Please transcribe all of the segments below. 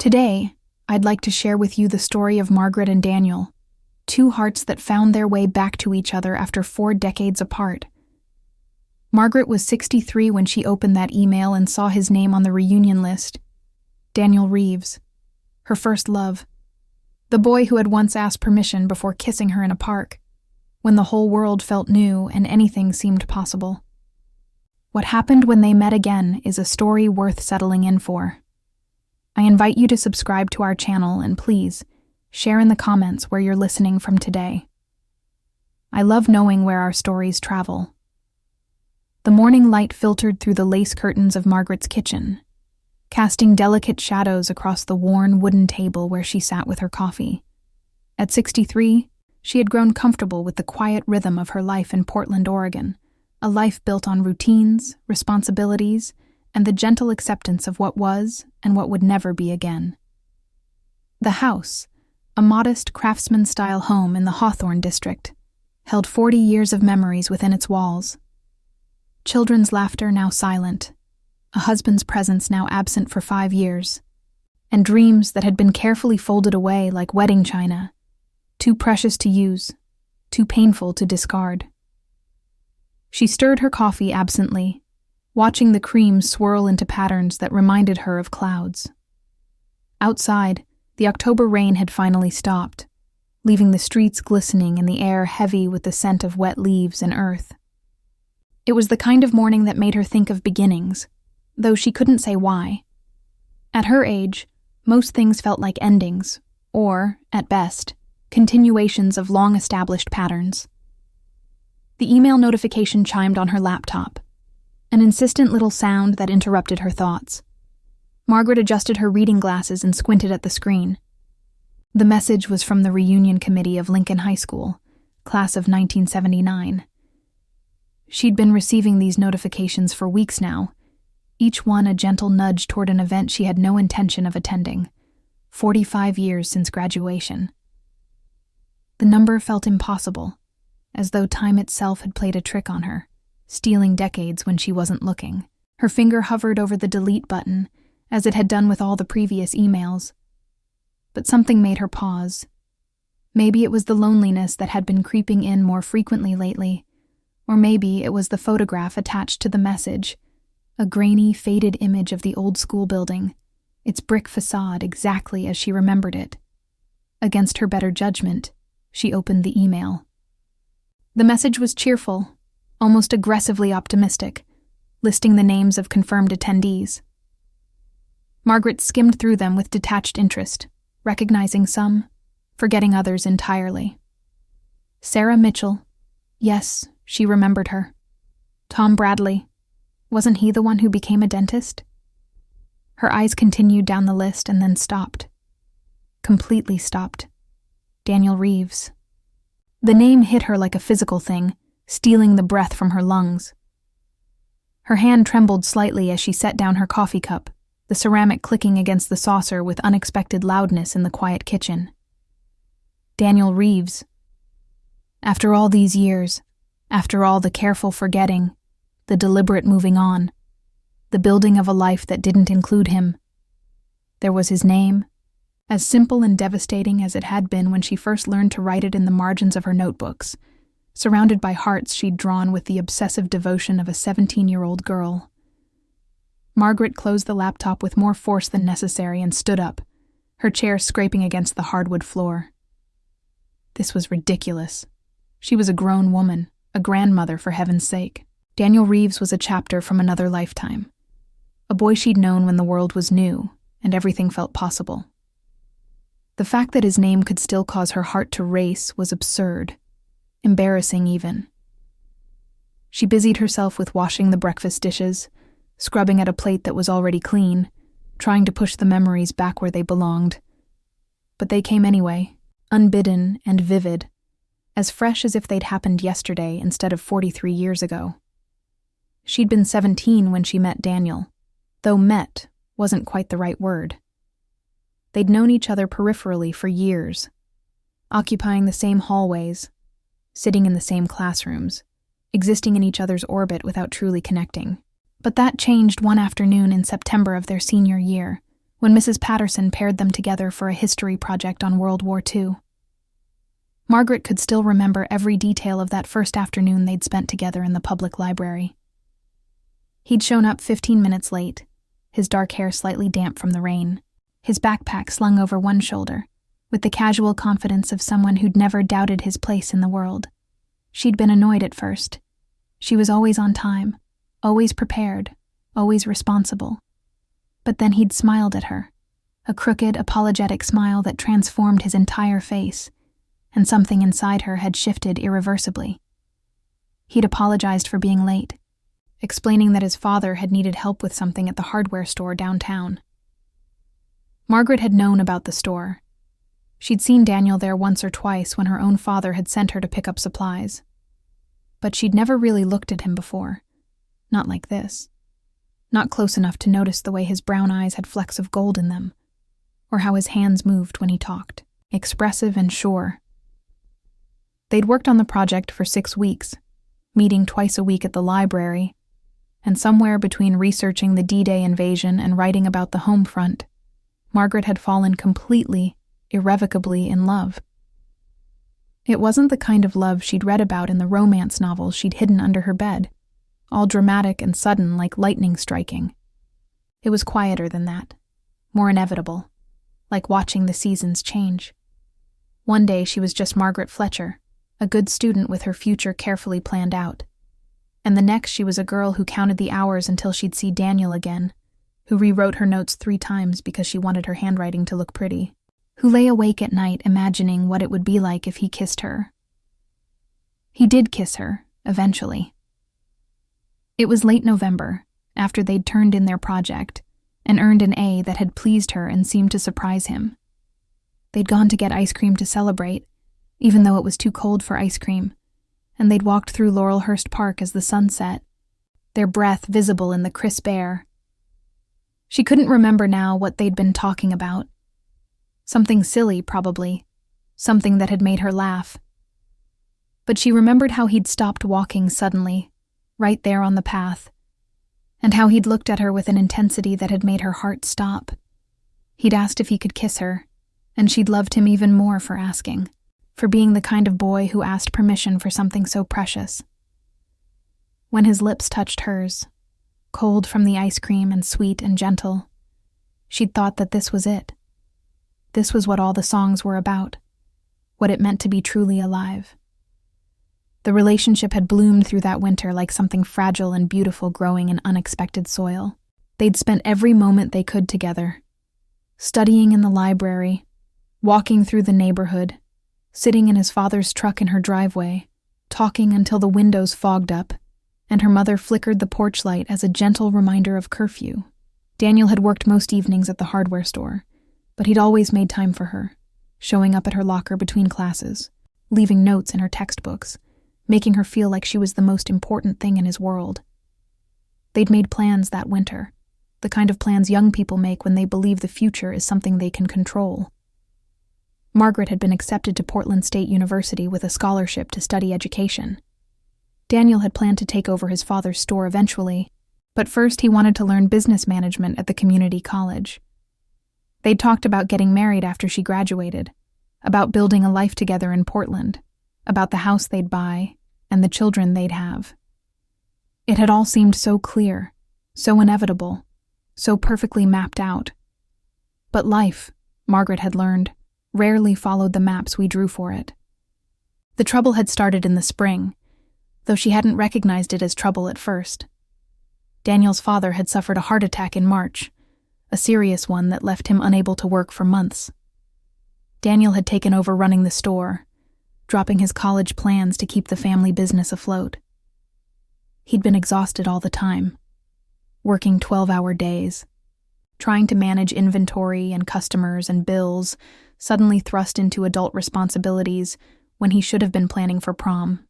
Today, I'd like to share with you the story of Margaret and Daniel, two hearts that found their way back to each other after 4 decades apart. Margaret was 63 when she opened that email and saw his name on the reunion list. Daniel Reeves, her first love. The boy who had once asked permission before kissing her in a park, when the whole world felt new and anything seemed possible. What happened when they met again is a story worth settling in for. I invite you to subscribe to our channel and please, share in the comments where you're listening from today. I love knowing where our stories travel. The morning light filtered through the lace curtains of Margaret's kitchen, casting delicate shadows across the worn wooden table where she sat with her coffee. At 63, she had grown comfortable with the quiet rhythm of her life in Portland, Oregon, a life built on routines, responsibilities, and the gentle acceptance of what was and what would never be again. The house, a modest craftsman-style home in the Hawthorne district, held 40 years of memories within its walls. Children's laughter now silent, a husband's presence now absent for 5 years, and dreams that had been carefully folded away like wedding china, too precious to use, too painful to discard. She stirred her coffee absently, watching the cream swirl into patterns that reminded her of clouds. Outside, the October rain had finally stopped, leaving the streets glistening and the air heavy with the scent of wet leaves and earth. It was the kind of morning that made her think of beginnings, though she couldn't say why. At her age, most things felt like endings, or, at best, continuations of long-established patterns. The email notification chimed on her laptop, an insistent little sound that interrupted her thoughts. Margaret adjusted her reading glasses and squinted at the screen. The message was from the reunion committee of Lincoln High School, class of 1979. She'd been receiving these notifications for weeks now, each one a gentle nudge toward an event she had no intention of attending, 45 years since graduation. The number felt impossible, as though time itself had played a trick on her, stealing decades when she wasn't looking. Her finger hovered over the delete button, as it had done with all the previous emails. But something made her pause. Maybe it was the loneliness that had been creeping in more frequently lately, or maybe it was the photograph attached to the message, a grainy, faded image of the old school building, its brick facade exactly as she remembered it. Against her better judgment, she opened the email. The message was cheerful, almost aggressively optimistic, listing the names of confirmed attendees. Margaret skimmed through them with detached interest, recognizing some, forgetting others entirely. Sarah Mitchell. Yes, she remembered her. Tom Bradley. Wasn't he the one who became a dentist? Her eyes continued down the list and then stopped. Completely stopped. Daniel Reeves. The name hit her like a physical thing, stealing the breath from her lungs. Her hand trembled slightly as she set down her coffee cup, the ceramic clicking against the saucer with unexpected loudness in the quiet kitchen. Daniel Reeves. After all these years, after all the careful forgetting, the deliberate moving on, the building of a life that didn't include him, there was his name, as simple and devastating as it had been when she first learned to write it in the margins of her notebooks, surrounded by hearts she'd drawn with the obsessive devotion of a 17-year-old girl. Margaret closed the laptop with more force than necessary and stood up, her chair scraping against the hardwood floor. This was ridiculous. She was a grown woman, a grandmother for heaven's sake. Daniel Reeves was a chapter from another lifetime, a boy she'd known when the world was new and everything felt possible. The fact that his name could still cause her heart to race was absurd, embarrassing even. She busied herself with washing the breakfast dishes, scrubbing at a plate that was already clean, trying to push the memories back where they belonged. But they came anyway, unbidden and vivid, as fresh as if they'd happened yesterday instead of 43 years ago. She'd been 17 when she met Daniel, though met wasn't quite the right word. They'd known each other peripherally for years, occupying the same hallways, sitting in the same classrooms, existing in each other's orbit without truly connecting. But that changed one afternoon in September of their senior year, when Mrs. Patterson paired them together for a history project on World War II. Margaret could still remember every detail of that first afternoon they'd spent together in the public library. He'd shown up 15 minutes late, his dark hair slightly damp from the rain, his backpack slung over one shoulder, with the casual confidence of someone who'd never doubted his place in the world. She'd been annoyed at first. She was always on time, always prepared, always responsible. But then he'd smiled at her, a crooked, apologetic smile that transformed his entire face, and something inside her had shifted irreversibly. He'd apologized for being late, explaining that his father had needed help with something at the hardware store downtown. Margaret had known about the store. She'd seen Daniel there once or twice when her own father had sent her to pick up supplies. But she'd never really looked at him before. Not like this. Not close enough to notice the way his brown eyes had flecks of gold in them, or how his hands moved when he talked, expressive and sure. They'd worked on the project for 6 weeks, meeting twice a week at the library, and somewhere between researching the D-Day invasion and writing about the home front, Margaret had fallen completely, irrevocably in love. It wasn't the kind of love she'd read about in the romance novels she'd hidden under her bed, all dramatic and sudden like lightning striking. It was quieter than that, more inevitable, like watching the seasons change. One day she was just Margaret Fletcher, a good student with her future carefully planned out. And the next she was a girl who counted the hours until she'd see Daniel again, who rewrote her notes 3 times because she wanted her handwriting to look pretty, who lay awake at night imagining what it would be like if he kissed her. He did kiss her, eventually. It was late November, after they'd turned in their project, and earned an A that had pleased her and seemed to surprise him. They'd gone to get ice cream to celebrate, even though it was too cold for ice cream, and they'd walked through Laurelhurst Park as the sun set, their breath visible in the crisp air. She couldn't remember now what they'd been talking about. Something silly, probably. Something that had made her laugh. But she remembered how he'd stopped walking suddenly, right there on the path, and how he'd looked at her with an intensity that had made her heart stop. He'd asked if he could kiss her, and she'd loved him even more for asking, for being the kind of boy who asked permission for something so precious. When his lips touched hers, cold from the ice cream and sweet and gentle, she'd thought that this was it. This was what all the songs were about, what it meant to be truly alive. The relationship had bloomed through that winter like something fragile and beautiful growing in unexpected soil. They'd spent every moment they could together, studying in the library, walking through the neighborhood, sitting in his father's truck in her driveway, talking until the windows fogged up, and her mother flickered the porch light as a gentle reminder of curfew. Daniel had worked most evenings at the hardware store, but he'd always made time for her, showing up at her locker between classes, leaving notes in her textbooks, making her feel like she was the most important thing in his world. They'd made plans that winter, the kind of plans young people make when they believe the future is something they can control. Margaret had been accepted to Portland State University with a scholarship to study education. Daniel had planned to take over his father's store eventually, but first he wanted to learn business management at the community college. They'd talked about getting married after she graduated, about building a life together in Portland, about the house they'd buy, and the children they'd have. It had all seemed so clear, so inevitable, so perfectly mapped out. But life, Margaret had learned, rarely followed the maps we drew for it. The trouble had started in the spring, though she hadn't recognized it as trouble at first. Daniel's father had suffered a heart attack in March, a serious one that left him unable to work for months. Daniel had taken over running the store, dropping his college plans to keep the family business afloat. He'd been exhausted all the time, working 12-hour days, trying to manage inventory and customers and bills, suddenly thrust into adult responsibilities when he should have been planning for prom.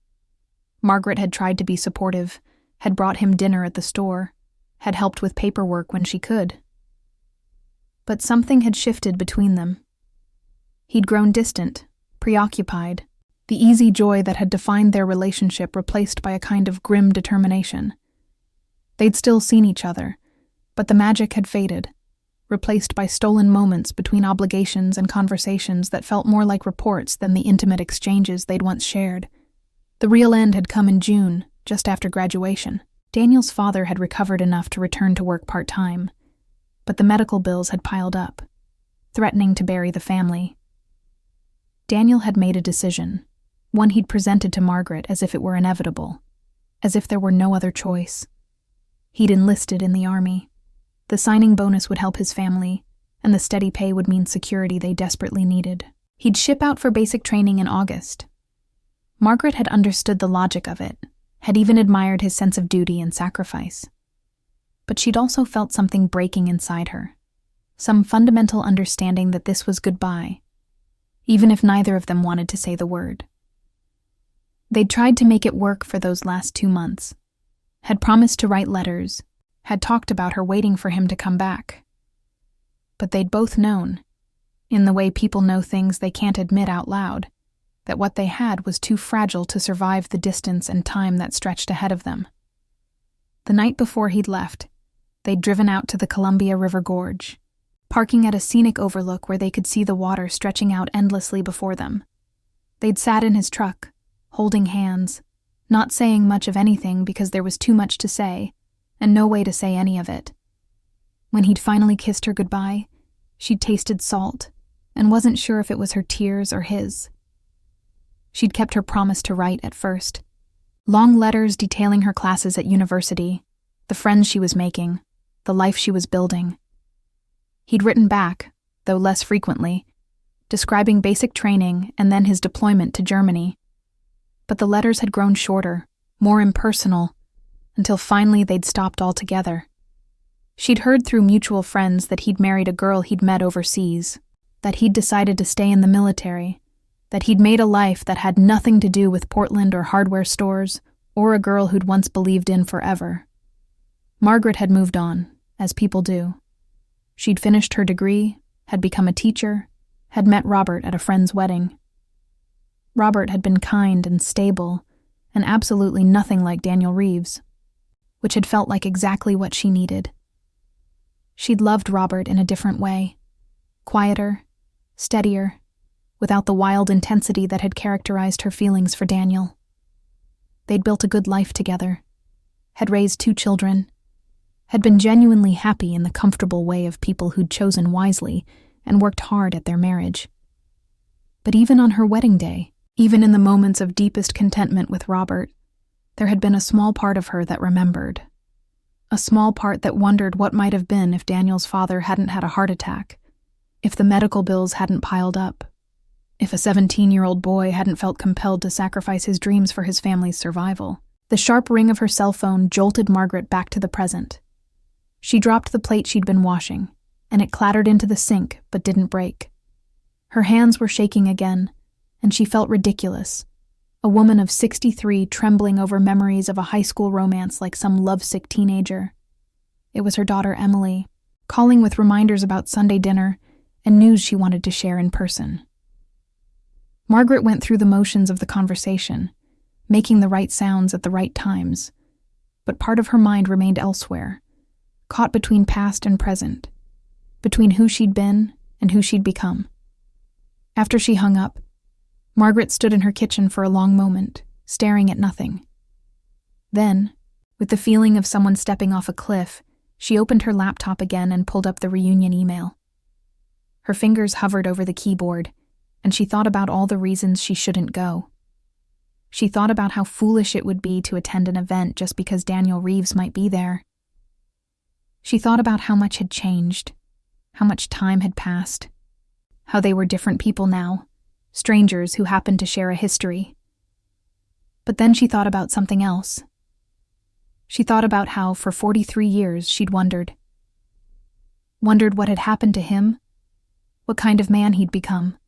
Margaret had tried to be supportive, had brought him dinner at the store, had helped with paperwork when she could. But something had shifted between them. He'd grown distant, preoccupied, the easy joy that had defined their relationship replaced by a kind of grim determination. They'd still seen each other, but the magic had faded. replaced by stolen moments between obligations and conversations that felt more like reports than the intimate exchanges they'd once shared. The real end had come in June, just after graduation. Daniel's father had recovered enough to return to work part-time, but the medical bills had piled up, threatening to bury the family. Daniel had made a decision, one he'd presented to Margaret as if it were inevitable, as if there were no other choice. He'd enlisted in the army. The signing bonus would help his family, and the steady pay would mean security they desperately needed. He'd ship out for basic training in August. Margaret had understood the logic of it, had even admired his sense of duty and sacrifice. But she'd also felt something breaking inside her, some fundamental understanding that this was goodbye, even if neither of them wanted to say the word. They'd tried to make it work for those last 2 months, had promised to write letters, had talked about her waiting for him to come back. But they'd both known, in the way people know things they can't admit out loud, that what they had was too fragile to survive the distance and time that stretched ahead of them. The night before he'd left, they'd driven out to the Columbia River Gorge, parking at a scenic overlook where they could see the water stretching out endlessly before them. They'd sat in his truck, holding hands, not saying much of anything because there was too much to say, and no way to say any of it. When he'd finally kissed her goodbye, she'd tasted salt, and wasn't sure if it was her tears or his. She'd kept her promise to write at first. Long letters detailing her classes at university, the friends she was making, the life she was building. He'd written back, though less frequently, describing basic training and then his deployment to Germany. But the letters had grown shorter, more impersonal, until finally they'd stopped altogether. She'd heard through mutual friends that he'd married a girl he'd met overseas, that he'd decided to stay in the military, that he'd made a life that had nothing to do with Portland or hardware stores, or a girl who'd once believed in forever. Margaret had moved on, as people do. She'd finished her degree, had become a teacher, had met Robert at a friend's wedding. Robert had been kind and stable, and absolutely nothing like Daniel Reeves, which had felt like exactly what she needed. She'd loved Robert in a different way, quieter, steadier, without the wild intensity that had characterized her feelings for Daniel. They'd built a good life together, had raised 2 children, had been genuinely happy in the comfortable way of people who'd chosen wisely and worked hard at their marriage. But even on her wedding day, even in the moments of deepest contentment with Robert, there had been a small part of her that remembered. A small part that wondered what might have been if Daniel's father hadn't had a heart attack, if the medical bills hadn't piled up, if a 17-year-old boy hadn't felt compelled to sacrifice his dreams for his family's survival. The sharp ring of her cell phone jolted Margaret back to the present. She dropped the plate she'd been washing, and it clattered into the sink but didn't break. Her hands were shaking again, and she felt ridiculous, a woman of 63 trembling over memories of a high school romance like some lovesick teenager. It was her daughter Emily, calling with reminders about Sunday dinner and news she wanted to share in person. Margaret went through the motions of the conversation, making the right sounds at the right times, but part of her mind remained elsewhere, caught between past and present, between who she'd been and who she'd become. After she hung up, Margaret stood in her kitchen for a long moment, staring at nothing. Then, with the feeling of someone stepping off a cliff, she opened her laptop again and pulled up the reunion email. Her fingers hovered over the keyboard, and she thought about all the reasons she shouldn't go. She thought about how foolish it would be to attend an event just because Daniel Reeves might be there. She thought about how much had changed, how much time had passed, how they were different people now, strangers who happened to share a history. But then she thought about something else. She thought about how, for 43 years, she'd wondered what had happened to him, what kind of man he'd become,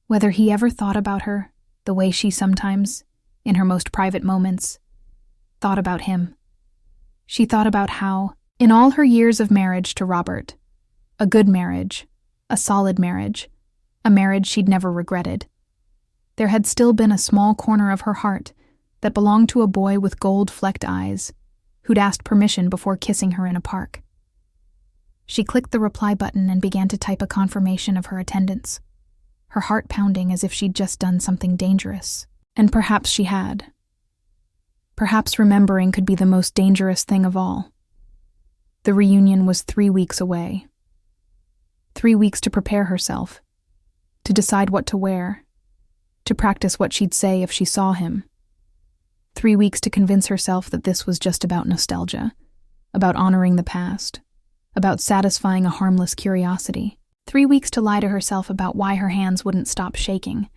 whether he ever thought about her the way she sometimes, in her most private moments, thought about him. She thought about how, in all her years of marriage to Robert, a good marriage, a solid marriage, a marriage she'd never regretted, there had still been a small corner of her heart that belonged to a boy with gold-flecked eyes who'd asked permission before kissing her in a park. She clicked the reply button and began to type a confirmation of her attendance, her heart pounding as if she'd just done something dangerous. And perhaps she had. Perhaps remembering could be the most dangerous thing of all. The reunion was 3 weeks away. 3 weeks to prepare herself, to decide what to wear, to practice what she'd say if she saw him. 3 weeks to convince herself that this was just about nostalgia, about honoring the past, about satisfying a harmless curiosity. 3 weeks to lie to herself about why her hands wouldn't stop shaking,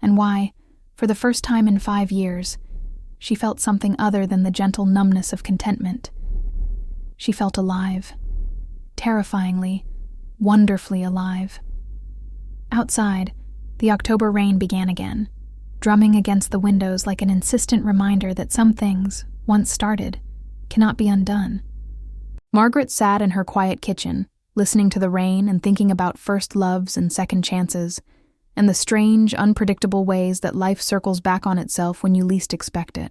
and why, for the first time in 5 years, she felt something other than the gentle numbness of contentment. She felt alive, terrifyingly, wonderfully alive. Outside, the October rain began again, drumming against the windows like an insistent reminder that some things, once started, cannot be undone. Margaret sat in her quiet kitchen, listening to the rain and thinking about first loves and second chances, and the strange, unpredictable ways that life circles back on itself when you least expect it.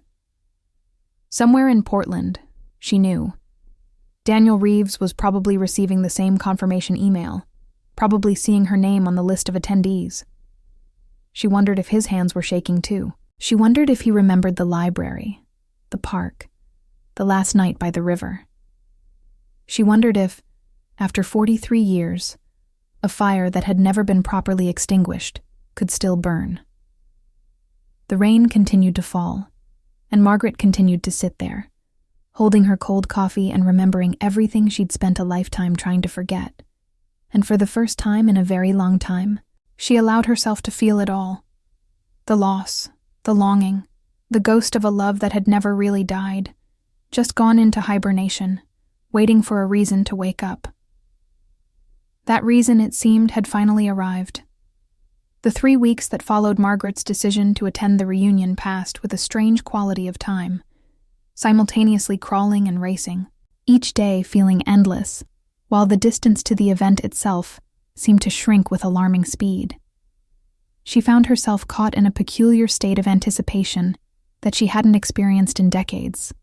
Somewhere in Portland, she knew, Daniel Reeves was probably receiving the same confirmation email, probably seeing her name on the list of attendees. She wondered if his hands were shaking too. She wondered if he remembered the library, the park, the last night by the river. She wondered if, after 43 years, a fire that had never been properly extinguished could still burn. The rain continued to fall, and Margaret continued to sit there, holding her cold coffee and remembering everything she'd spent a lifetime trying to forget. And for the first time in a very long time, she allowed herself to feel it all. The loss, the longing, the ghost of a love that had never really died, just gone into hibernation, waiting for a reason to wake up. That reason, it seemed, had finally arrived. The 3 weeks that followed Margaret's decision to attend the reunion passed with a strange quality of time, simultaneously crawling and racing, each day feeling endless, while the distance to the event itself seemed to shrink with alarming speed. She found herself caught in a peculiar state of anticipation that she hadn't experienced in decades,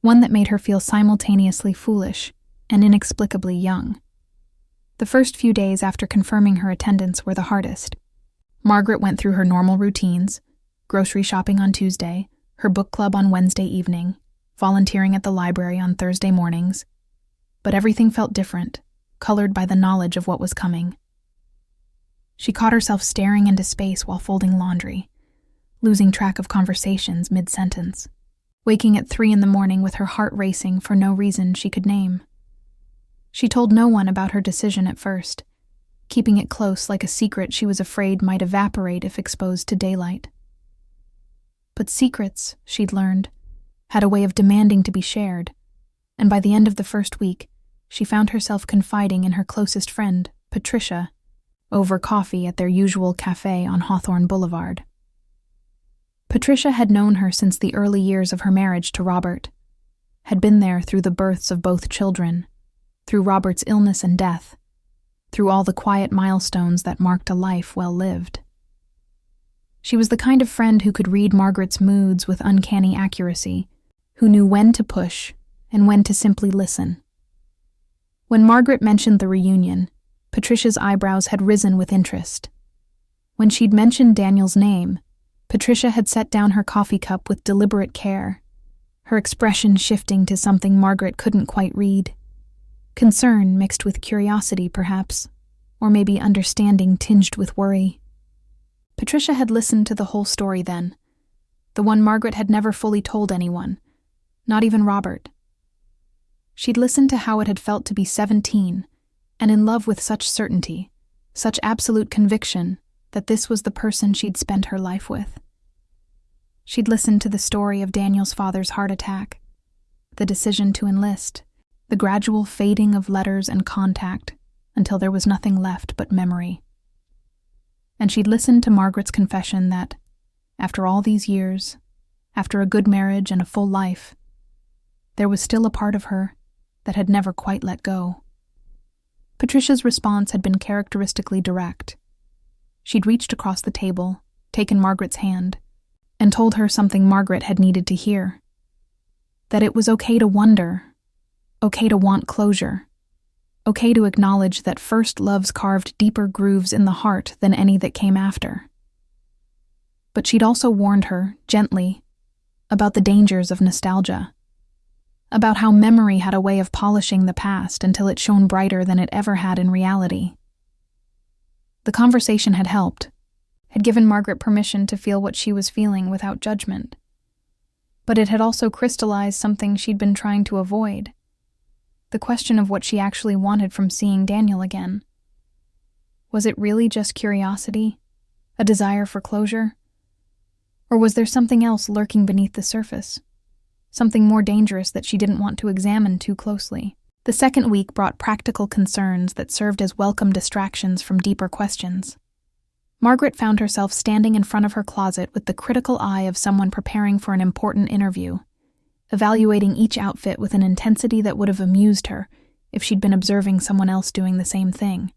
one that made her feel simultaneously foolish and inexplicably young. The first few days after confirming her attendance were the hardest. Margaret went through her normal routines, grocery shopping on Tuesday, her book club on Wednesday evening, volunteering at the library on Thursday mornings. But everything felt different, colored by the knowledge of what was coming. She caught herself staring into space while folding laundry, losing track of conversations mid-sentence, waking at 3 a.m. with her heart racing for no reason she could name. She told no one about her decision at first, keeping it close like a secret she was afraid might evaporate if exposed to daylight. But secrets, she'd learned, had a way of demanding to be shared, and by the end of the first week, she found herself confiding in her closest friend, Patricia, over coffee at their usual cafe on Hawthorne Boulevard. Patricia had known her since the early years of her marriage to Robert, had been there through the births of both children, through Robert's illness and death, through all the quiet milestones that marked a life well lived. She was the kind of friend who could read Margaret's moods with uncanny accuracy, who knew when to push and when to simply listen. When Margaret mentioned the reunion, Patricia's eyebrows had risen with interest. When she'd mentioned Daniel's name, Patricia had set down her coffee cup with deliberate care, her expression shifting to something Margaret couldn't quite read. Concern mixed with curiosity, perhaps, or maybe understanding tinged with worry. Patricia had listened to the whole story then, the one Margaret had never fully told anyone, not even Robert. She'd listened to how it had felt to be 17, and in love with such certainty, such absolute conviction that this was the person she'd spent her life with. She'd listened to the story of Daniel's father's heart attack, the decision to enlist, the gradual fading of letters and contact until there was nothing left but memory. And she'd listened to Margaret's confession that, after all these years, after a good marriage and a full life, there was still a part of her that had never quite let go. Patricia's response had been characteristically direct. She'd reached across the table, taken Margaret's hand, and told her something Margaret had needed to hear. That it was okay to wonder, okay to want closure, Okay to acknowledge that first loves carved deeper grooves in the heart than any that came after. But she'd also warned her, gently, about the dangers of nostalgia, about how memory had a way of polishing the past until it shone brighter than it ever had in reality. The conversation had helped, had given Margaret permission to feel what she was feeling without judgment. But it had also crystallized something she'd been trying to avoid: the question of what she actually wanted from seeing Daniel again. Was it really just curiosity, a desire for closure? Or was there something else lurking beneath the surface? Something more dangerous that she didn't want to examine too closely? The second week brought practical concerns that served as welcome distractions from deeper questions. Margaret found herself standing in front of her closet with the critical eye of someone preparing for an important interview, evaluating each outfit with an intensity that would have amused her if she'd been observing someone else doing the same thing.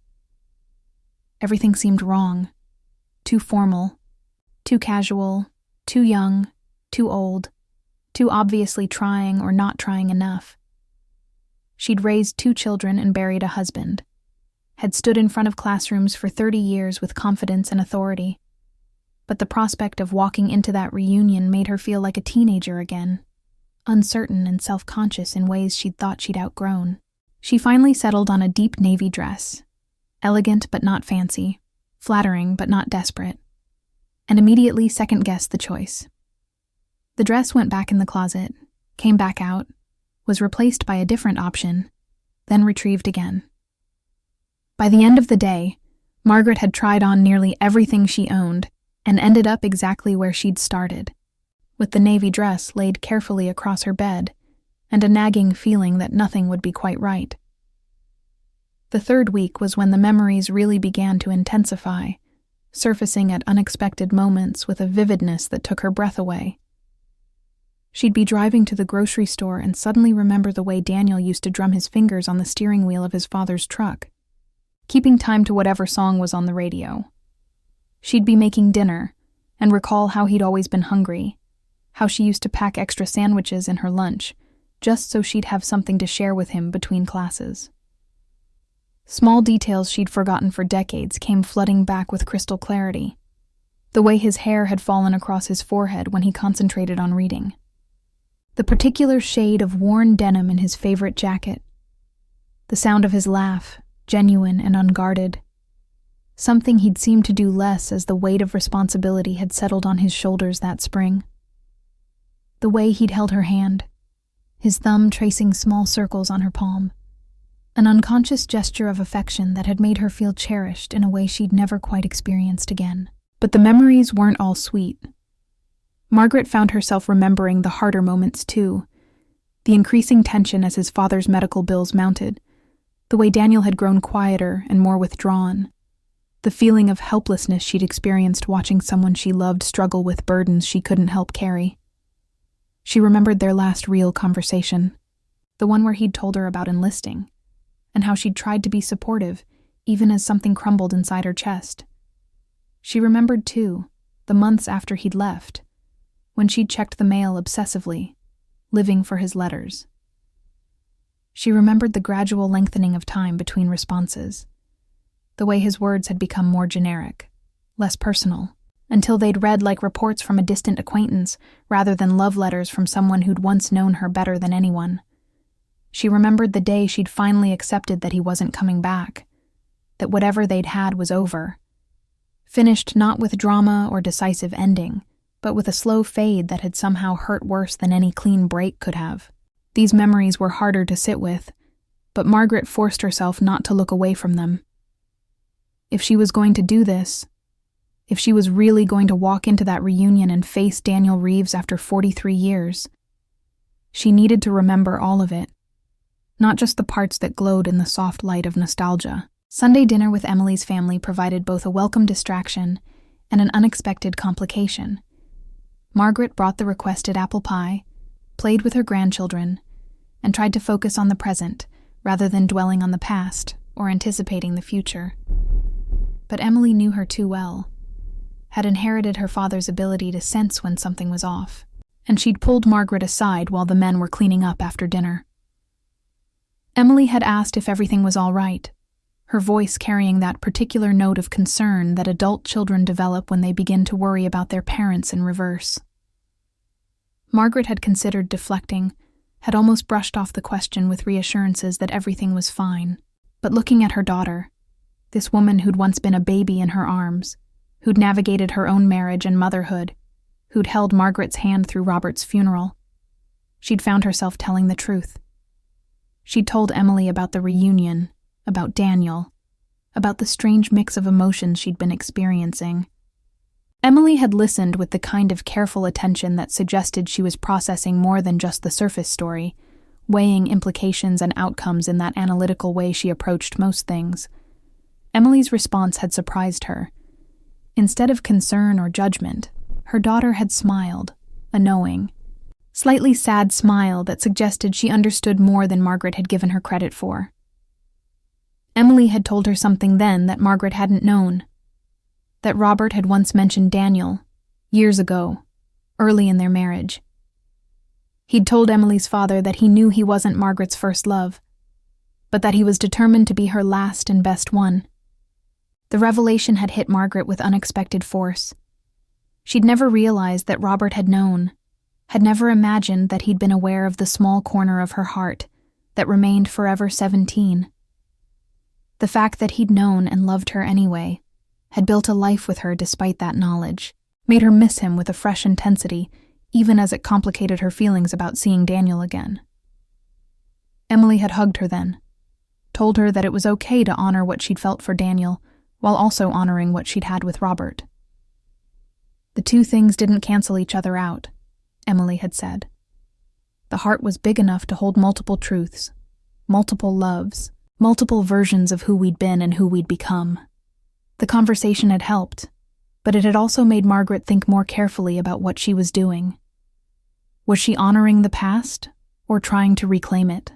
Everything seemed wrong. Too formal, too casual, too young, too old, too obviously trying or not trying enough. She'd raised 2 children and buried a husband, had stood in front of classrooms for 30 years with confidence and authority. But the prospect of walking into that reunion made her feel like a teenager again, uncertain and self-conscious in ways she'd thought she'd outgrown. She finally settled on a deep navy dress, elegant but not fancy, flattering but not desperate, and immediately second-guessed the choice. The dress went back in the closet, came back out, was replaced by a different option, then retrieved again. By the end of the day, Margaret had tried on nearly everything she owned and ended up exactly where she'd started, with the navy dress laid carefully across her bed and a nagging feeling that nothing would be quite right. The third week was when the memories really began to intensify, surfacing at unexpected moments with a vividness that took her breath away. She'd be driving to the grocery store and suddenly remember the way Daniel used to drum his fingers on the steering wheel of his father's truck, keeping time to whatever song was on the radio. She'd be making dinner and recall how he'd always been hungry, how she used to pack extra sandwiches in her lunch, just so she'd have something to share with him between classes. Small details she'd forgotten for decades came flooding back with crystal clarity. The way his hair had fallen across his forehead when he concentrated on reading. The particular shade of worn denim in his favorite jacket. The sound of his laugh, genuine and unguarded. Something he'd seemed to do less as the weight of responsibility had settled on his shoulders that spring. The way he'd held her hand, his thumb tracing small circles on her palm. An unconscious gesture of affection that had made her feel cherished in a way she'd never quite experienced again. But the memories weren't all sweet. Margaret found herself remembering the harder moments too, the increasing tension as his father's medical bills mounted, the way Daniel had grown quieter and more withdrawn, the feeling of helplessness she'd experienced watching someone she loved struggle with burdens she couldn't help carry. She remembered their last real conversation, the one where he'd told her about enlisting, and how she'd tried to be supportive, even as something crumbled inside her chest. She remembered, too, the months after he'd left, when she'd checked the mail obsessively, living for his letters. She remembered the gradual lengthening of time between responses, the way his words had become more generic, less personal, until they'd read like reports from a distant acquaintance rather than love letters from someone who'd once known her better than anyone. She remembered the day she'd finally accepted that he wasn't coming back, that whatever they'd had was over, finished not with drama or decisive ending, but with a slow fade that had somehow hurt worse than any clean break could have. These memories were harder to sit with, but Margaret forced herself not to look away from them. If she was going to do this, if she was really going to walk into that reunion and face Daniel Reeves after 43 years, she needed to remember all of it, not just the parts that glowed in the soft light of nostalgia. Sunday dinner with Emily's family provided both a welcome distraction and an unexpected complication. Margaret brought the requested apple pie, played with her grandchildren, and tried to focus on the present rather than dwelling on the past or anticipating the future. But Emily knew her too well, had inherited her father's ability to sense when something was off, and she'd pulled Margaret aside while the men were cleaning up after dinner. Emily had asked if everything was all right, her voice carrying that particular note of concern that adult children develop when they begin to worry about their parents in reverse. Margaret had considered deflecting, had almost brushed off the question with reassurances that everything was fine. But looking at her daughter, this woman who'd once been a baby in her arms, who'd navigated her own marriage and motherhood, who'd held Margaret's hand through Robert's funeral, she'd found herself telling the truth. She'd told Emily about the reunion, about Daniel, about the strange mix of emotions she'd been experiencing. Emily had listened with the kind of careful attention that suggested she was processing more than just the surface story, weighing implications and outcomes in that analytical way she approached most things. Emily's response had surprised her. Instead of concern or judgment, her daughter had smiled, a knowing, slightly sad smile that suggested she understood more than Margaret had given her credit for. Emily had told her something then that Margaret hadn't known, that Robert had once mentioned Daniel, years ago, early in their marriage. He'd told Emily's father that he knew he wasn't Margaret's first love, but that he was determined to be her last and best one. The revelation had hit Margaret with unexpected force. She'd never realized that Robert had known, had never imagined that he'd been aware of the small corner of her heart that remained forever 17. The fact that he'd known and loved her anyway, had built a life with her despite that knowledge, made her miss him with a fresh intensity, even as it complicated her feelings about seeing Daniel again. Emily had hugged her then, told her that it was okay to honor what she'd felt for Daniel, while also honoring what she'd had with Robert. The two things didn't cancel each other out, Emily had said. The heart was big enough to hold multiple truths, multiple loves, multiple versions of who we'd been and who we'd become. The conversation had helped, but it had also made Margaret think more carefully about what she was doing. Was she honoring the past, or trying to reclaim it?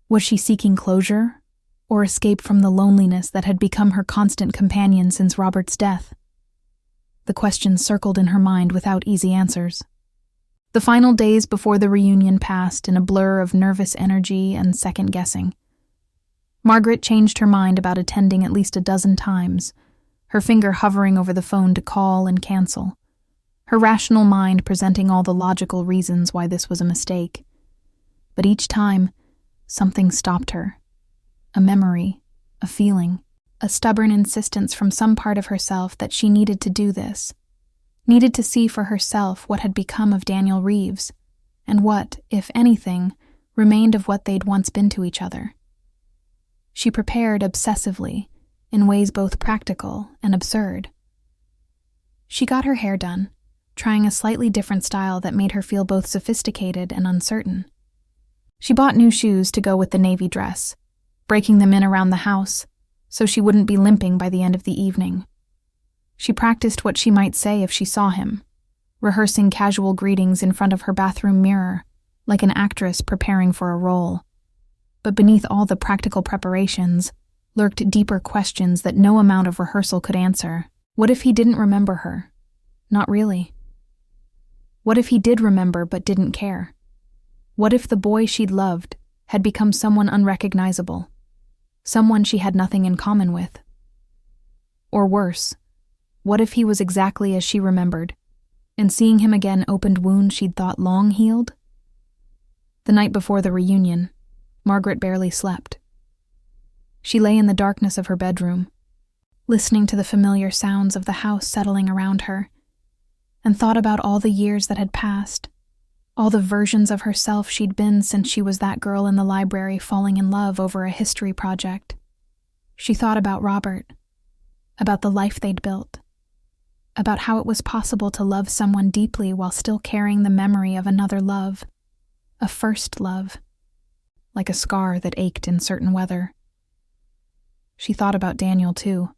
Was she seeking closure, or escape from the loneliness that had become her constant companion since Robert's death? The questions circled in her mind without easy answers. The final days before the reunion passed in a blur of nervous energy and second-guessing. Margaret changed her mind about attending at least a dozen times, her finger hovering over the phone to call and cancel, her rational mind presenting all the logical reasons why this was a mistake. But each time, something stopped her. A memory, a feeling, a stubborn insistence from some part of herself that she needed to do this, needed to see for herself what had become of Daniel Reeves, and what, if anything, remained of what they'd once been to each other. She prepared obsessively, in ways both practical and absurd. She got her hair done, trying a slightly different style that made her feel both sophisticated and uncertain. She bought new shoes to go with the navy dress, breaking them in around the house, so she wouldn't be limping by the end of the evening. She practiced what she might say if she saw him, rehearsing casual greetings in front of her bathroom mirror, like an actress preparing for a role. But beneath all the practical preparations lurked deeper questions that no amount of rehearsal could answer. What if he didn't remember her? Not really. What if he did remember but didn't care? What if the boy she'd loved had become someone unrecognizable, someone she had nothing in common with? Or worse, what if he was exactly as she remembered, and seeing him again opened wounds she'd thought long healed? The night before the reunion, Margaret barely slept. She lay in the darkness of her bedroom, listening to the familiar sounds of the house settling around her, and thought about all the years that had passed, all the versions of herself she'd been since she was that girl in the library falling in love over a history project. She thought about Robert, about the life they'd built, about how it was possible to love someone deeply while still carrying the memory of another love, a first love, like a scar that ached in certain weather. She thought about Daniel, too,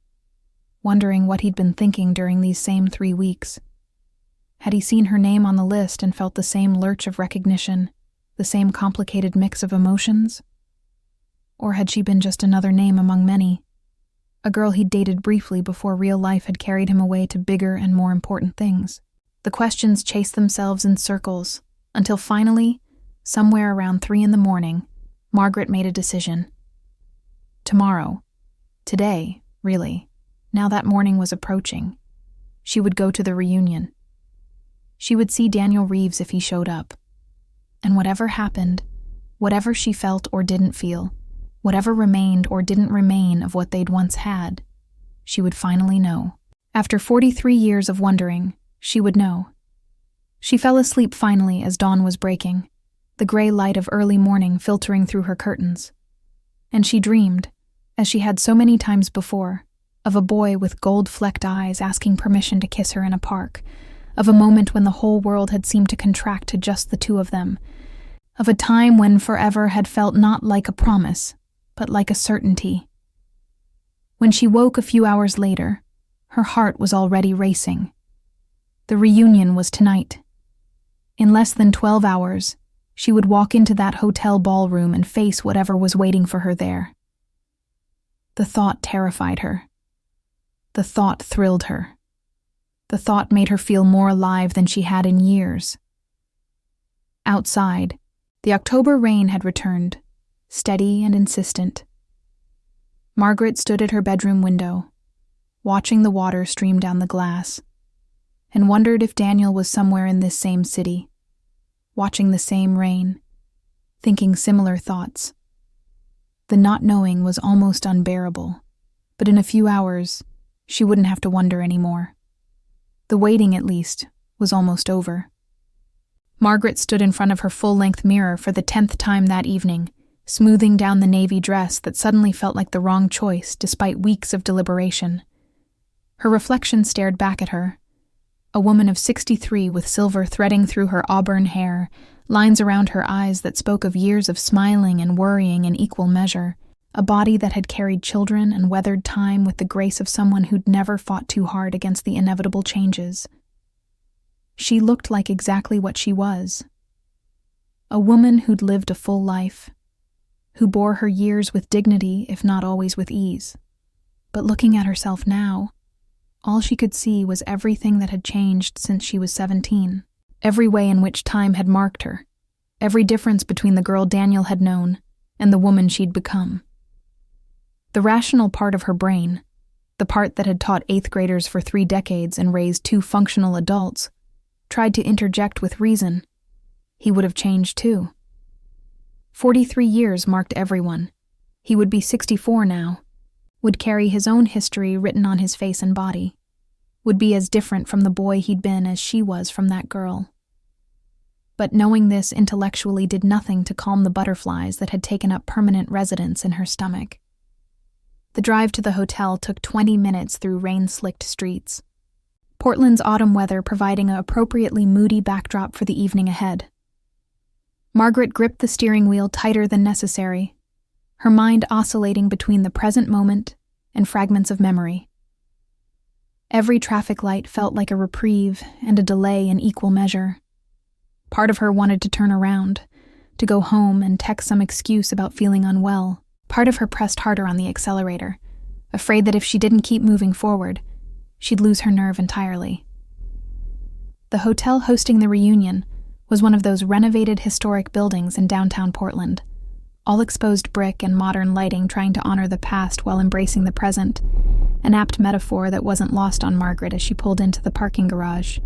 wondering what he'd been thinking during these same 3 weeks. Had he seen her name on the list and felt the same lurch of recognition, the same complicated mix of emotions? Or had she been just another name among many, a girl he'd dated briefly before real life had carried him away to bigger and more important things? The questions chased themselves in circles, until finally, somewhere around 3 a.m, Margaret made a decision. Tomorrow, today, really, now that morning was approaching, she would go to the reunion. She would see Daniel Reeves if he showed up. And whatever happened, whatever she felt or didn't feel, whatever remained or didn't remain of what they'd once had, she would finally know. After 43 years of wondering, she would know. She fell asleep finally as dawn was breaking, the gray light of early morning filtering through her curtains. And she dreamed, as she had so many times before, of a boy with gold-flecked eyes asking permission to kiss her in a park, of a moment when the whole world had seemed to contract to just the two of them, of a time when forever had felt not like a promise, but like a certainty. When she woke a few hours later, her heart was already racing. The reunion was tonight. In less than 12 hours, she would walk into that hotel ballroom and face whatever was waiting for her there. The thought terrified her. The thought thrilled her. The thought made her feel more alive than she had in years. Outside, the October rain had returned, steady and insistent. Margaret stood at her bedroom window, watching the water stream down the glass, and wondered if Daniel was somewhere in this same city, watching the same rain, thinking similar thoughts. The not knowing was almost unbearable, but in a few hours, she wouldn't have to wonder anymore. The waiting, at least, was almost over. Margaret stood in front of her full-length mirror for the 10th time that evening, smoothing down the navy dress that suddenly felt like the wrong choice despite weeks of deliberation. Her reflection stared back at her, a woman of 63 with silver threading through her auburn hair, lines around her eyes that spoke of years of smiling and worrying in equal measure, a body that had carried children and weathered time with the grace of someone who'd never fought too hard against the inevitable changes. She looked like exactly what she was. A woman who'd lived a full life, who bore her years with dignity if not always with ease. But looking at herself now, all she could see was everything that had changed since she was 17, every way in which time had marked her, every difference between the girl Daniel had known and the woman she'd become. The rational part of her brain, the part that had taught 8th graders for 3 decades and raised 2 functional adults, tried to interject with reason. He would have changed too. 43 years marked everyone. He would be 64 now, would carry his own history written on his face and body, would be as different from the boy he'd been as she was from that girl. But knowing this intellectually did nothing to calm the butterflies that had taken up permanent residence in her stomach. The drive to the hotel took 20 minutes through rain-slicked streets, Portland's autumn weather providing an appropriately moody backdrop for the evening ahead. Margaret gripped the steering wheel tighter than necessary, her mind oscillating between the present moment and fragments of memory. Every traffic light felt like a reprieve and a delay in equal measure. Part of her wanted to turn around, to go home and text some excuse about feeling unwell. Part of her pressed harder on the accelerator, afraid that if she didn't keep moving forward, she'd lose her nerve entirely. The hotel hosting the reunion was one of those renovated historic buildings in downtown Portland, all exposed brick and modern lighting trying to honor the past while embracing the present, an apt metaphor that wasn't lost on Margaret as she pulled into the parking garage.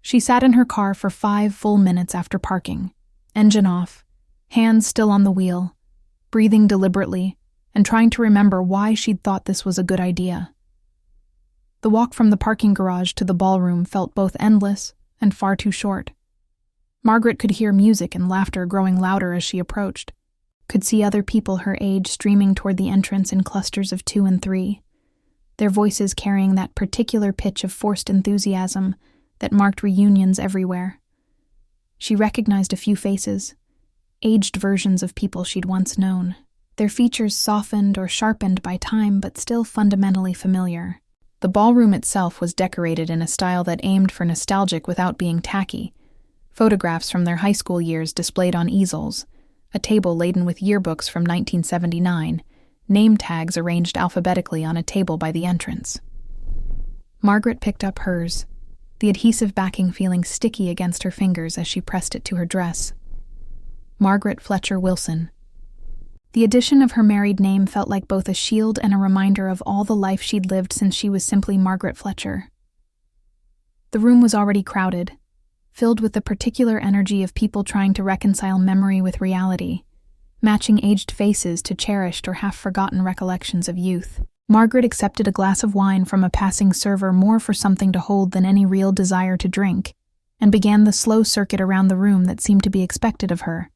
She sat in her car for 5 full minutes after parking, engine off, hands still on the wheel, breathing deliberately and trying to remember why she'd thought this was a good idea. The walk from the parking garage to the ballroom felt both endless and far too short. Margaret could hear music and laughter growing louder as she approached, could see other people her age streaming toward the entrance in clusters of 2 and 3, their voices carrying that particular pitch of forced enthusiasm that marked reunions everywhere. She recognized a few faces, aged versions of people she'd once known, their features softened or sharpened by time but still fundamentally familiar. The ballroom itself was decorated in a style that aimed for nostalgic without being tacky. Photographs from their high school years displayed on easels, a table laden with yearbooks from 1979, name tags arranged alphabetically on a table by the entrance. Margaret picked up hers, the adhesive backing feeling sticky against her fingers as she pressed it to her dress. Margaret Fletcher Wilson, The addition of her married name felt like both a shield and a reminder of all the life she'd lived since she was simply Margaret Fletcher. The room was already crowded, filled with the particular energy of people trying to reconcile memory with reality, matching aged faces to cherished or half-forgotten recollections of youth. Margaret accepted a glass of wine from a passing server more for something to hold than any real desire to drink, and began the slow circuit around the room that seemed to be expected of her.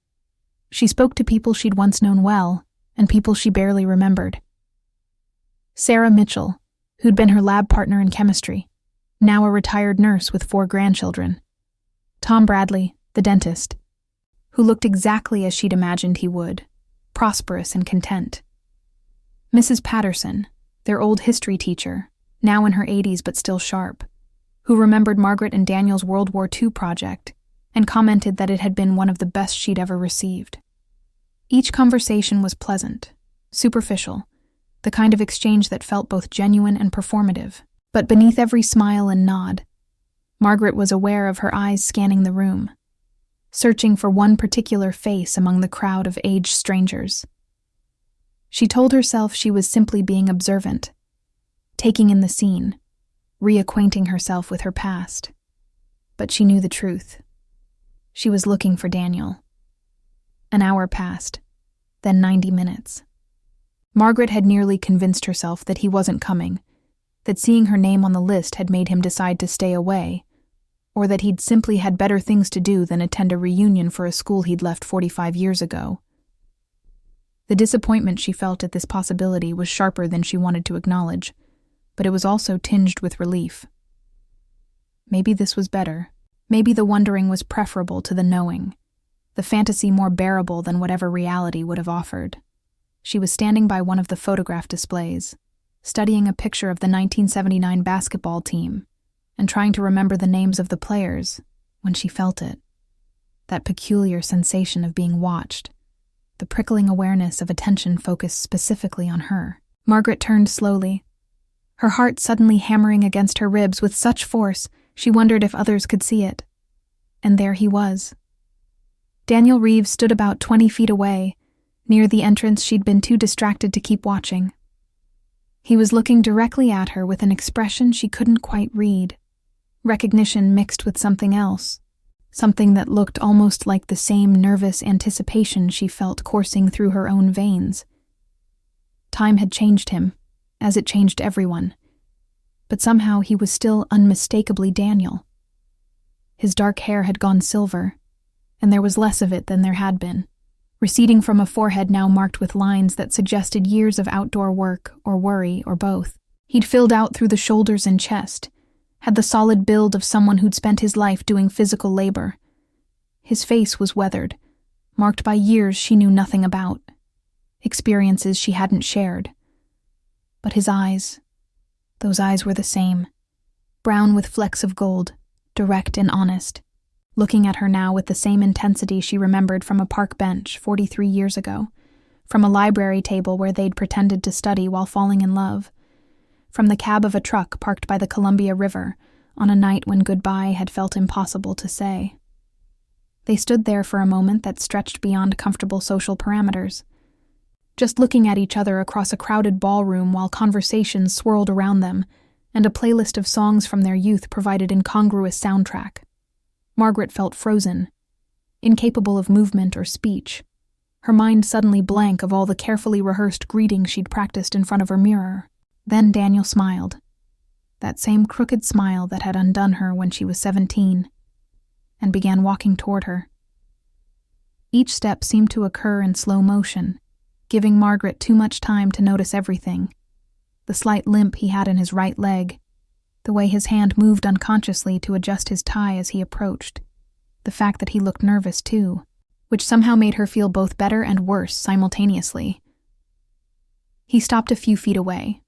She spoke to people she'd once known well, and people she barely remembered. Sarah Mitchell, who'd been her lab partner in chemistry, now a retired nurse with 4 grandchildren. Tom Bradley, the dentist, who looked exactly as she'd imagined he would, prosperous and content. Mrs. Patterson, their old history teacher, now in her 80s but still sharp, who remembered Margaret and Daniel's World War II project and commented that it had been one of the best she'd ever received. Each conversation was pleasant, superficial, the kind of exchange that felt both genuine and performative. But beneath every smile and nod, Margaret was aware of her eyes scanning the room, searching for one particular face among the crowd of aged strangers. She told herself she was simply being observant, taking in the scene, reacquainting herself with her past. But she knew the truth. She was looking for Daniel. An hour passed, then 90 minutes. Margaret had nearly convinced herself that he wasn't coming, that seeing her name on the list had made him decide to stay away, or that he'd simply had better things to do than attend a reunion for a school he'd left 45 years ago. The disappointment she felt at this possibility was sharper than she wanted to acknowledge, but it was also tinged with relief. Maybe this was better. Maybe the wondering was preferable to the knowing, the fantasy more bearable than whatever reality would have offered. She was standing by one of the photograph displays, studying a picture of the 1979 basketball team and trying to remember the names of the players when she felt it. That peculiar sensation of being watched, the prickling awareness of attention focused specifically on her. Margaret turned slowly, her heart suddenly hammering against her ribs with such force she wondered if others could see it. And there he was. Daniel Reeves stood about 20 feet away, near the entrance she'd been too distracted to keep watching. He was looking directly at her with an expression she couldn't quite read, recognition mixed with something else, something that looked almost like the same nervous anticipation she felt coursing through her own veins. Time had changed him, as it changed everyone, but somehow he was still unmistakably Daniel. His dark hair had gone silver, and there was less of it than there had been, receding from a forehead now marked with lines that suggested years of outdoor work or worry or both. He'd filled out through the shoulders and chest, had the solid build of someone who'd spent his life doing physical labor. His face was weathered, marked by years she knew nothing about, experiences she hadn't shared. But his eyes, those eyes were the same, brown with flecks of gold, direct and honest, looking at her now with the same intensity she remembered from a park bench 43 years ago, from a library table where they'd pretended to study while falling in love, from the cab of a truck parked by the Columbia River on a night when goodbye had felt impossible to say. They stood there for a moment that stretched beyond comfortable social parameters, just looking at each other across a crowded ballroom while conversations swirled around them and a playlist of songs from their youth provided incongruous soundtrack. Margaret felt frozen, incapable of movement or speech, her mind suddenly blank of all the carefully rehearsed greetings she'd practiced in front of her mirror. Then Daniel smiled, that same crooked smile that had undone her when she was 17, and began walking toward her. Each step seemed to occur in slow motion, giving Margaret too much time to notice everything. The slight limp he had in his right leg, the way his hand moved unconsciously to adjust his tie as he approached, the fact that he looked nervous too, which somehow made her feel both better and worse simultaneously. He stopped a few feet away,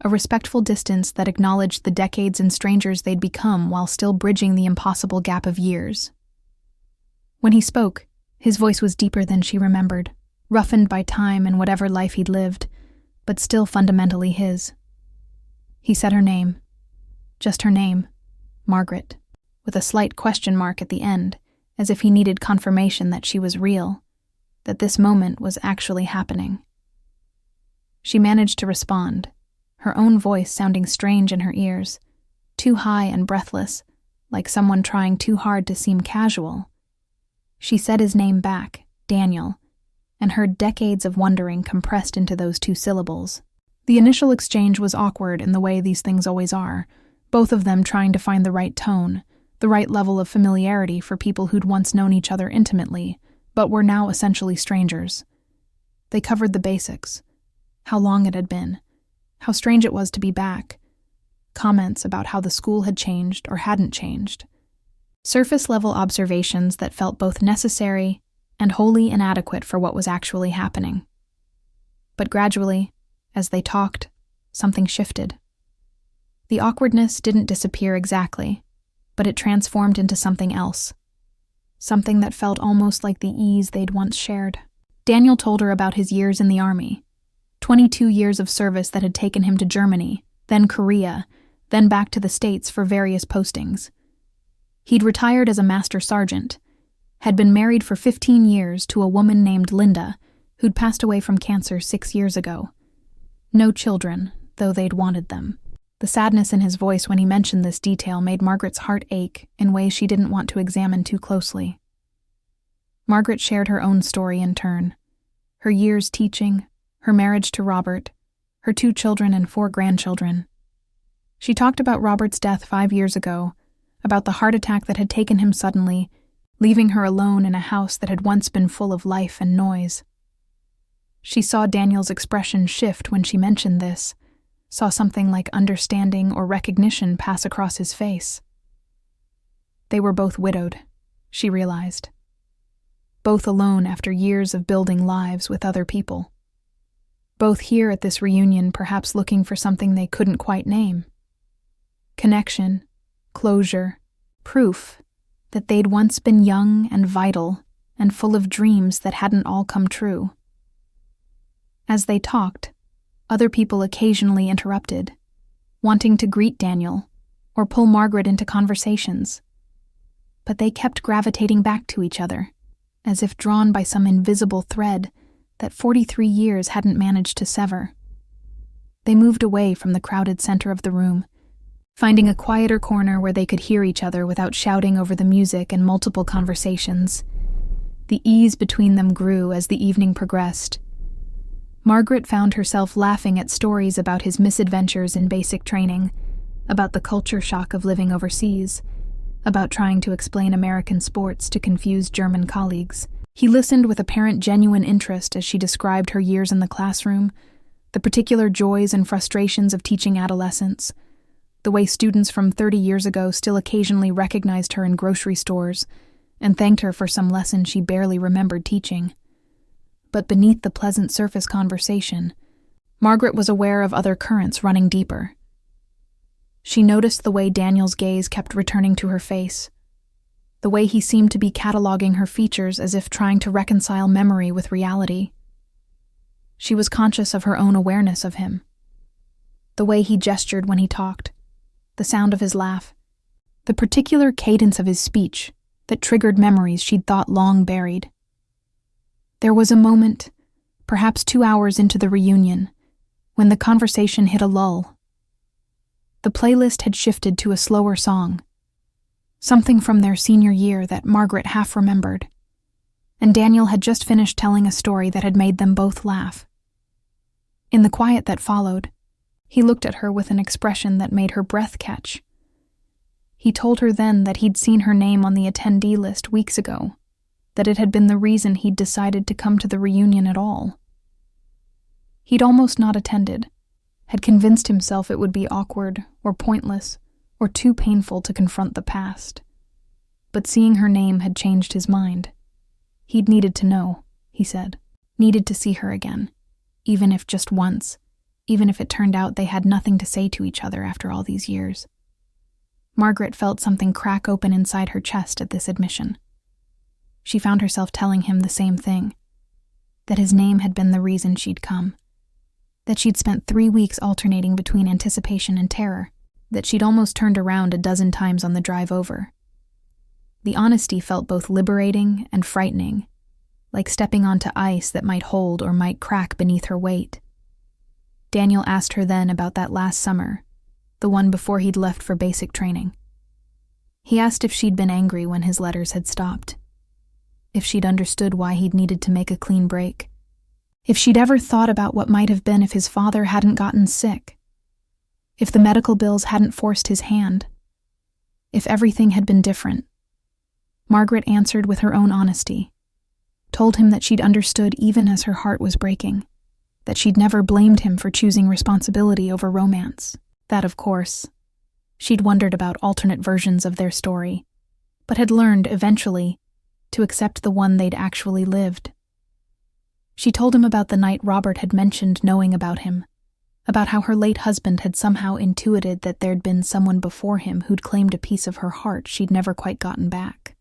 a respectful distance that acknowledged the decades and strangers they'd become while still bridging the impossible gap of years. When he spoke, his voice was deeper than she remembered, roughened by time and whatever life he'd lived, but still fundamentally his. He said her name. Just her name, Margaret, with a slight question mark at the end, as if he needed confirmation that she was real, that this moment was actually happening. She managed to respond, her own voice sounding strange in her ears, too high and breathless, like someone trying too hard to seem casual. She said his name back, Daniel, and heard decades of wondering compressed into those 2 syllables. The initial exchange was awkward in the way these things always are, both of them trying to find the right tone, the right level of familiarity for people who'd once known each other intimately, but were now essentially strangers. They covered the basics: how long it had been, how strange it was to be back, comments about how the school had changed or hadn't changed. Surface-level observations that felt both necessary and wholly inadequate for what was actually happening. But gradually, as they talked, something shifted. The awkwardness didn't disappear exactly, but it transformed into something else. Something that felt almost like the ease they'd once shared. Daniel told her about his years in the army. 22 years of service that had taken him to Germany, then Korea, then back to the States for various postings. He'd retired as a master sergeant, had been married for 15 years to a woman named Linda, who'd passed away from cancer 6 years ago. No children, though they'd wanted them. The sadness in his voice when he mentioned this detail made Margaret's heart ache in ways she didn't want to examine too closely. Margaret shared her own story in turn. Her years teaching, her marriage to Robert, her 2 children and 4 grandchildren. She talked about Robert's death 5 years ago, about the heart attack that had taken him suddenly, leaving her alone in a house that had once been full of life and noise. She saw Daniel's expression shift when she mentioned this, saw something like understanding or recognition pass across his face. They were both widowed, she realized. Both alone after years of building lives with other people. Both here at this reunion, perhaps looking for something they couldn't quite name. Connection, closure, proof that they'd once been young and vital and full of dreams that hadn't all come true. As they talked, other people occasionally interrupted, wanting to greet Daniel or pull Margaret into conversations. But they kept gravitating back to each other, as if drawn by some invisible thread that 43 years hadn't managed to sever. They moved away from the crowded center of the room, finding a quieter corner where they could hear each other without shouting over the music and multiple conversations. The ease between them grew as the evening progressed. Margaret found herself laughing at stories about his misadventures in basic training, about the culture shock of living overseas, about trying to explain American sports to confused German colleagues. He listened with apparent genuine interest as she described her years in the classroom, the particular joys and frustrations of teaching adolescents, the way students from 30 years ago still occasionally recognized her in grocery stores and thanked her for some lesson she barely remembered teaching. But beneath the pleasant surface conversation, Margaret was aware of other currents running deeper. She noticed the way Daniel's gaze kept returning to her face, the way he seemed to be cataloging her features as if trying to reconcile memory with reality. She was conscious of her own awareness of him. The way he gestured when he talked, the sound of his laugh, the particular cadence of his speech that triggered memories she'd thought long buried. There was a moment, perhaps 2 hours into the reunion, when the conversation hit a lull. The playlist had shifted to a slower song, something from their senior year that Margaret half remembered, and Daniel had just finished telling a story that had made them both laugh. In the quiet that followed, he looked at her with an expression that made her breath catch. He told her then that he'd seen her name on the attendee list weeks ago, that it had been the reason he'd decided to come to the reunion at all. He'd almost not attended, had convinced himself it would be awkward or pointless or too painful to confront the past. But seeing her name had changed his mind. He'd needed to know, he said, needed to see her again, even if just once, even if it turned out they had nothing to say to each other after all these years. Margaret felt something crack open inside her chest at this admission. She found herself telling him the same thing, that his name had been the reason she'd come, that she'd spent 3 weeks alternating between anticipation and terror, that she'd almost turned around a dozen times on the drive over. The honesty felt both liberating and frightening, like stepping onto ice that might hold or might crack beneath her weight. Daniel asked her then about that last summer, the one before he'd left for basic training. He asked if she'd been angry when his letters had stopped, if she'd understood why he'd needed to make a clean break, if she'd ever thought about what might have been if his father hadn't gotten sick, if the medical bills hadn't forced his hand, if everything had been different. Margaret answered with her own honesty, told him that she'd understood even as her heart was breaking, that she'd never blamed him for choosing responsibility over romance, that, of course, she'd wondered about alternate versions of their story, but had learned, eventually, to accept the one they'd actually lived. She told him about the night Robert had mentioned knowing about him, about how her late husband had somehow intuited that there'd been someone before him who'd claimed a piece of her heart she'd never quite gotten back.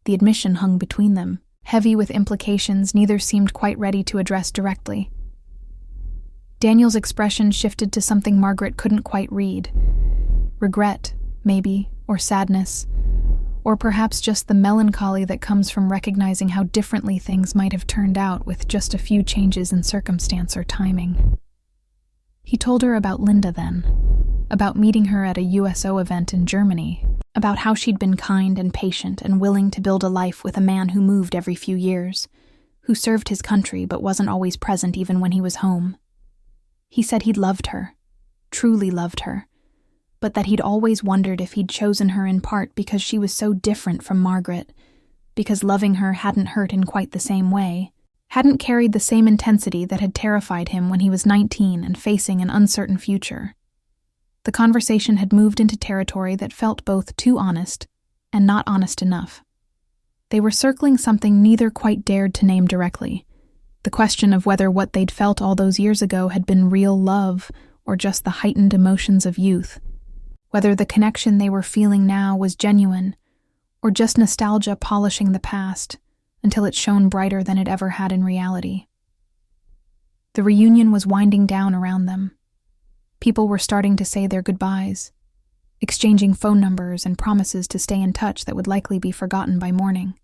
The admission hung between them, heavy with implications neither seemed quite ready to address directly. Daniel's expression shifted to something Margaret couldn't quite read. Regret, maybe, or sadness, or perhaps just the melancholy that comes from recognizing how differently things might have turned out with just a few changes in circumstance or timing. He told her about Linda then, about meeting her at a USO event in Germany, about how she'd been kind and patient and willing to build a life with a man who moved every few years, who served his country but wasn't always present even when he was home. He said he'd loved her, truly loved her, but that he'd always wondered if he'd chosen her in part because she was so different from Margaret, because loving her hadn't hurt in quite the same way, hadn't carried the same intensity that had terrified him when he was 19 and facing an uncertain future. The conversation had moved into territory that felt both too honest and not honest enough. They were circling something neither quite dared to name directly, the question of whether what they'd felt all those years ago had been real love or just the heightened emotions of youth, whether the connection they were feeling now was genuine or just nostalgia polishing the past until it shone brighter than it ever had in reality. The reunion was winding down around them. People were starting to say their goodbyes, exchanging phone numbers and promises to stay in touch that would likely be forgotten by morning.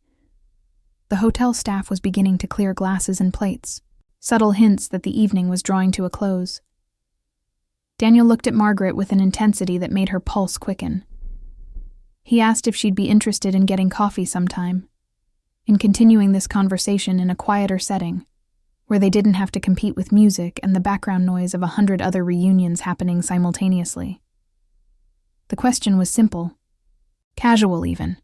The hotel staff was beginning to clear glasses and plates, subtle hints that the evening was drawing to a close. Daniel looked at Margaret with an intensity that made her pulse quicken. He asked if she'd be interested in getting coffee sometime, in continuing this conversation in a quieter setting, where they didn't have to compete with music and the background noise of 100 other reunions happening simultaneously. The question was simple, casual even.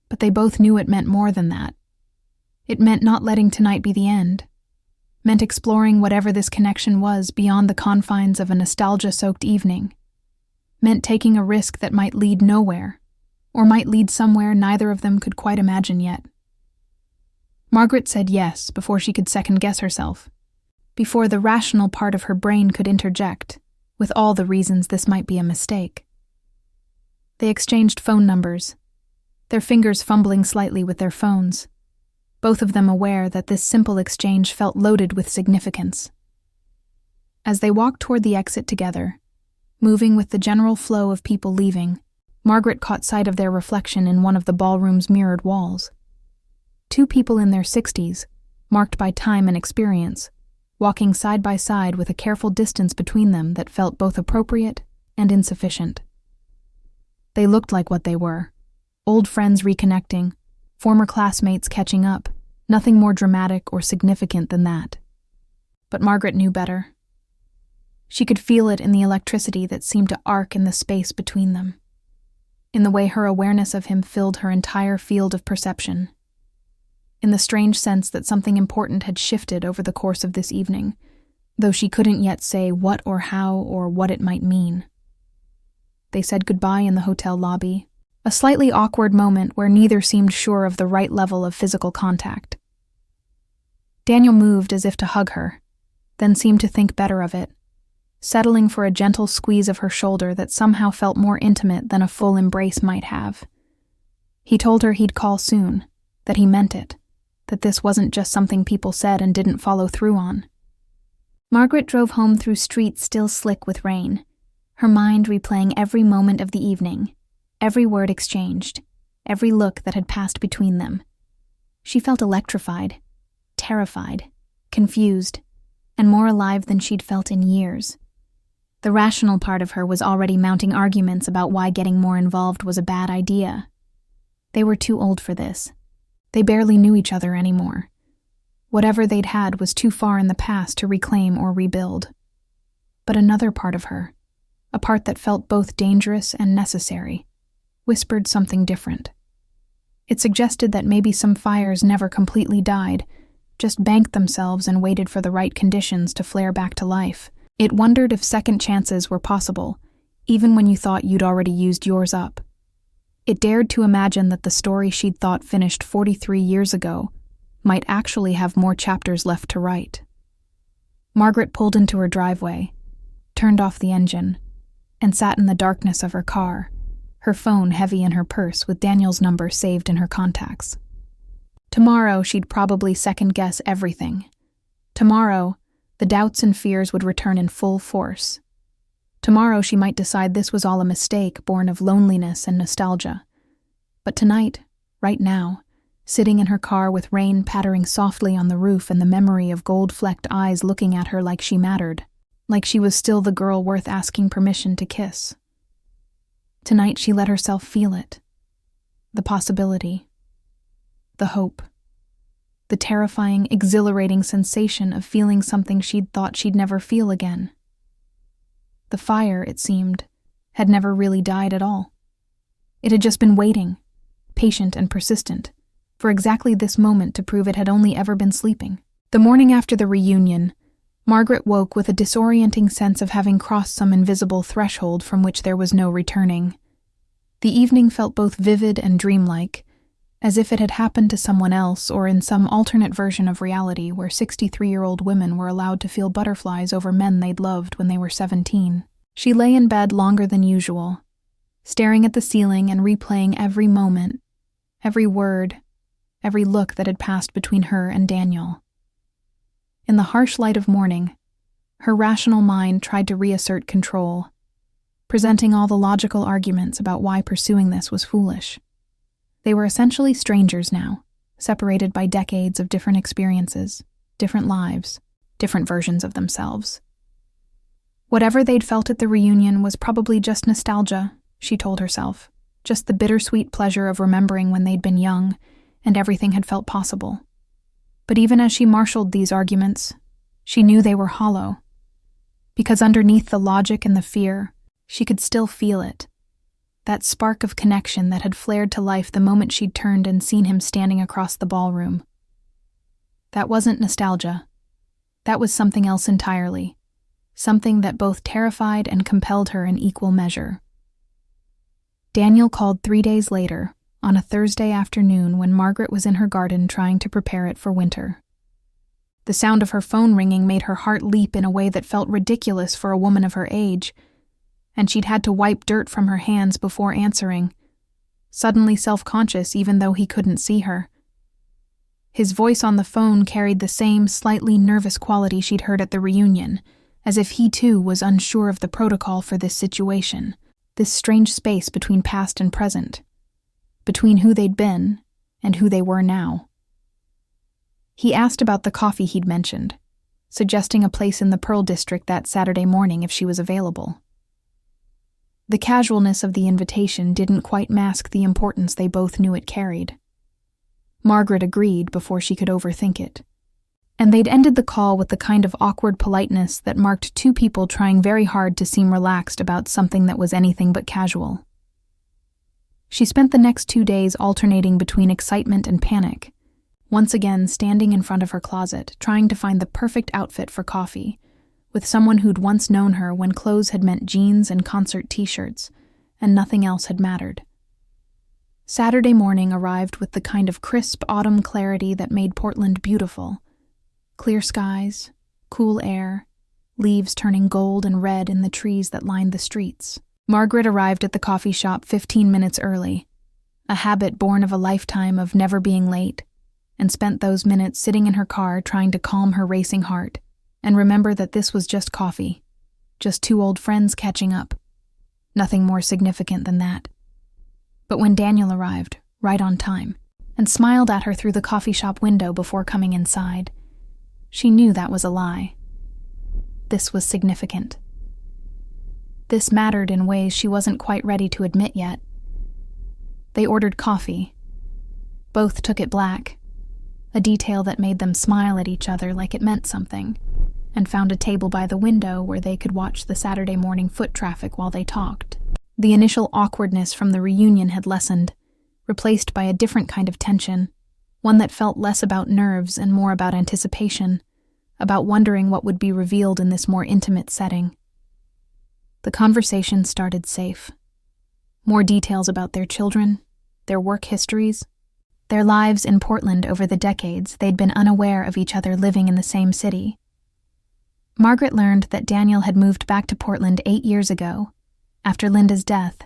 But they both knew it meant more than that. It meant not letting tonight be the end, meant exploring whatever this connection was beyond the confines of a nostalgia-soaked evening, meant taking a risk that might lead nowhere, or might lead somewhere neither of them could quite imagine yet. Margaret said yes before she could second-guess herself, before the rational part of her brain could interject, with all the reasons this might be a mistake. They exchanged phone numbers, their fingers fumbling slightly with their phones, both of them aware that this simple exchange felt loaded with significance. As they walked toward the exit together, moving with the general flow of people leaving, Margaret caught sight of their reflection in one of the ballroom's mirrored walls. Two people in their 60s, marked by time and experience, walking side by side with a careful distance between them that felt both appropriate and insufficient. They looked like what they were. Old friends reconnecting, former classmates catching up, nothing more dramatic or significant than that. But Margaret knew better. She could feel it in the electricity that seemed to arc in the space between them, in the way her awareness of him filled her entire field of perception, in the strange sense that something important had shifted over the course of this evening, though she couldn't yet say what or how or what it might mean. They said goodbye in the hotel lobby, a slightly awkward moment where neither seemed sure of the right level of physical contact. Daniel moved as if to hug her, then seemed to think better of it, settling for a gentle squeeze of her shoulder that somehow felt more intimate than a full embrace might have. He told her he'd call soon, that he meant it, that this wasn't just something people said and didn't follow through on. Margaret drove home through streets still slick with rain, her mind replaying every moment of the evening, every word exchanged, every look that had passed between them. She felt electrified, terrified, confused, and more alive than she'd felt in years. The rational part of her was already mounting arguments about why getting more involved was a bad idea. They were too old for this. They barely knew each other anymore. Whatever they'd had was too far in the past to reclaim or rebuild. But another part of her, a part that felt both dangerous and necessary, whispered something different. It suggested that maybe some fires never completely died, just banked themselves and waited for the right conditions to flare back to life. It wondered if second chances were possible, even when you thought you'd already used yours up. It dared to imagine that the story she'd thought finished 43 years ago might actually have more chapters left to write. Margaret pulled into her driveway, turned off the engine, and sat in the darkness of her car, her phone heavy in her purse with Daniel's number saved in her contacts. Tomorrow she'd probably second-guess everything. Tomorrow, the doubts and fears would return in full force. Tomorrow she might decide this was all a mistake born of loneliness and nostalgia. But tonight, right now, sitting in her car with rain pattering softly on the roof and the memory of gold-flecked eyes looking at her like she mattered, like she was still the girl worth asking permission to kiss. Tonight she let herself feel it. The possibility. The hope. The terrifying, exhilarating sensation of feeling something she'd thought she'd never feel again. The fire, it seemed, had never really died at all. It had just been waiting, patient and persistent, for exactly this moment to prove it had only ever been sleeping. The morning after the reunion, Margaret woke with a disorienting sense of having crossed some invisible threshold from which there was no returning. The evening felt both vivid and dreamlike, as if it had happened to someone else or in some alternate version of reality where 63-year-old women were allowed to feel butterflies over men they'd loved when they were 17. She lay in bed longer than usual, staring at the ceiling and replaying every moment, every word, every look that had passed between her and Daniel. In the harsh light of morning, her rational mind tried to reassert control, presenting all the logical arguments about why pursuing this was foolish. They were essentially strangers now, separated by decades of different experiences, different lives, different versions of themselves. Whatever they'd felt at the reunion was probably just nostalgia, she told herself, just the bittersweet pleasure of remembering when they'd been young and everything had felt possible. But even as she marshaled these arguments, she knew they were hollow, because underneath the logic and the fear, she could still feel it. That spark of connection that had flared to life the moment she'd turned and seen him standing across the ballroom. That wasn't nostalgia. That was something else entirely. Something that both terrified and compelled her in equal measure. Daniel called 3 days later, on a Thursday afternoon when Margaret was in her garden trying to prepare it for winter. The sound of her phone ringing made her heart leap in a way that felt ridiculous for a woman of her age, and she'd had to wipe dirt from her hands before answering, suddenly self-conscious even though he couldn't see her. His voice on the phone carried the same slightly nervous quality she'd heard at the reunion, as if he too was unsure of the protocol for this situation, this strange space between past and present, between who they'd been and who they were now. He asked about the coffee he'd mentioned, suggesting a place in the Pearl District that Saturday morning if she was available. The casualness of the invitation didn't quite mask the importance they both knew it carried. Margaret agreed before she could overthink it. And they'd ended the call with the kind of awkward politeness that marked two people trying very hard to seem relaxed about something that was anything but casual. She spent the next 2 days alternating between excitement and panic, once again standing in front of her closet, trying to find the perfect outfit for coffee, with someone who'd once known her when clothes had meant jeans and concert t-shirts, and nothing else had mattered. Saturday morning arrived with the kind of crisp autumn clarity that made Portland beautiful. Clear skies, cool air, leaves turning gold and red in the trees that lined the streets. Margaret arrived at the coffee shop 15 minutes early, a habit born of a lifetime of never being late, and spent those minutes sitting in her car trying to calm her racing heart and remember that this was just coffee, just two old friends catching up. Nothing more significant than that. But when Daniel arrived, right on time, and smiled at her through the coffee shop window before coming inside. She knew that was a lie. This was significant. This mattered in ways she wasn't quite ready to admit yet. They ordered coffee. Both took it black, a detail that made them smile at each other like it meant something, and found a table by the window where they could watch the Saturday morning foot traffic while they talked. The initial awkwardness from the reunion had lessened, replaced by a different kind of tension, one that felt less about nerves and more about anticipation, about wondering what would be revealed in this more intimate setting. The conversation started safe. More details about their children, their work histories, their lives in Portland over the decades they'd been unaware of each other living in the same city. Margaret learned that Daniel had moved back to Portland 8 years ago, after Linda's death,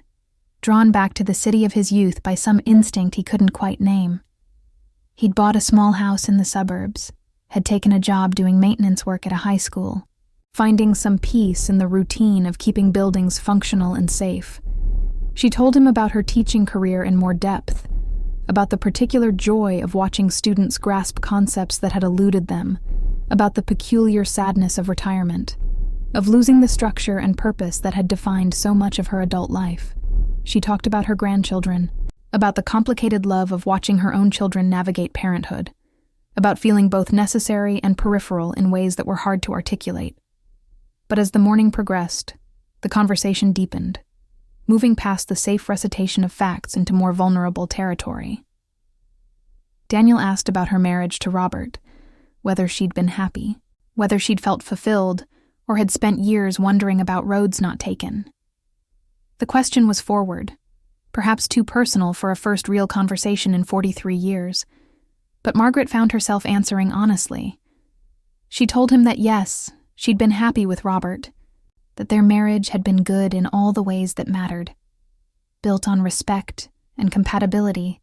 drawn back to the city of his youth by some instinct he couldn't quite name. He'd bought a small house in the suburbs, had taken a job doing maintenance work at a high school, finding some peace in the routine of keeping buildings functional and safe. She told him about her teaching career in more depth, about the particular joy of watching students grasp concepts that had eluded them, about the peculiar sadness of retirement, of losing the structure and purpose that had defined so much of her adult life. She talked about her grandchildren, about the complicated love of watching her own children navigate parenthood, about feeling both necessary and peripheral in ways that were hard to articulate. But as the morning progressed, the conversation deepened, moving past the safe recitation of facts into more vulnerable territory. Daniel asked about her marriage to Robert, whether she'd been happy, whether she'd felt fulfilled, or had spent years wondering about roads not taken. The question was forward, perhaps too personal for a first real conversation in 43 years, but Margaret found herself answering honestly. She told him that yes, she'd been happy with Robert, that their marriage had been good in all the ways that mattered, built on respect and compatibility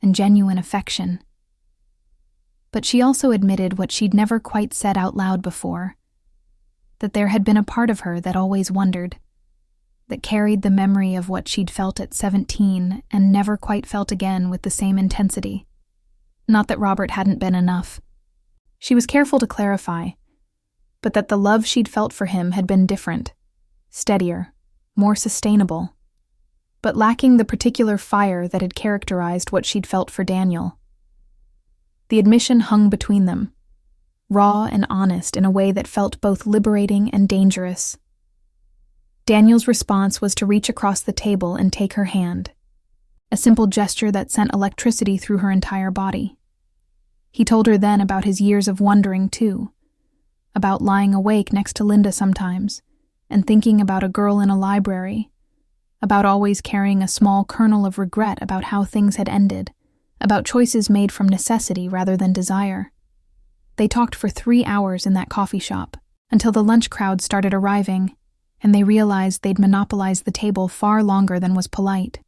and genuine affection. But she also admitted what she'd never quite said out loud before, that there had been a part of her that always wondered, that carried the memory of what she'd felt at 17 and never quite felt again with the same intensity. Not that Robert hadn't been enough. She was careful to clarify, but that the love she'd felt for him had been different, steadier, more sustainable, but lacking the particular fire that had characterized what she'd felt for Daniel. The admission hung between them, raw and honest in a way that felt both liberating and dangerous. Daniel's response was to reach across the table and take her hand, a simple gesture that sent electricity through her entire body. He told her then about his years of wondering, too, about lying awake next to Linda sometimes and thinking about a girl in a library, about always carrying a small kernel of regret about how things had ended, about choices made from necessity rather than desire. They talked for 3 hours in that coffee shop, until the lunch crowd started arriving, and they realized they'd monopolized the table far longer than was polite.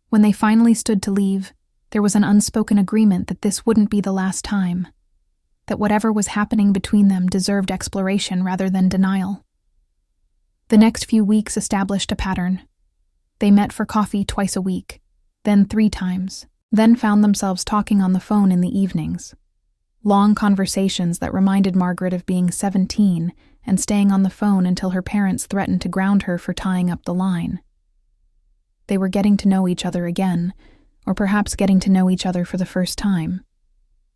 When they finally stood to leave, there was an unspoken agreement that this wouldn't be the last time, that whatever was happening between them deserved exploration rather than denial. The next few weeks established a pattern. They met for coffee twice a week, then 3 times, then found themselves talking on the phone in the evenings. Long conversations that reminded Margaret of being 17 and staying on the phone until her parents threatened to ground her for tying up the line. They were getting to know each other again, or perhaps getting to know each other for the first time.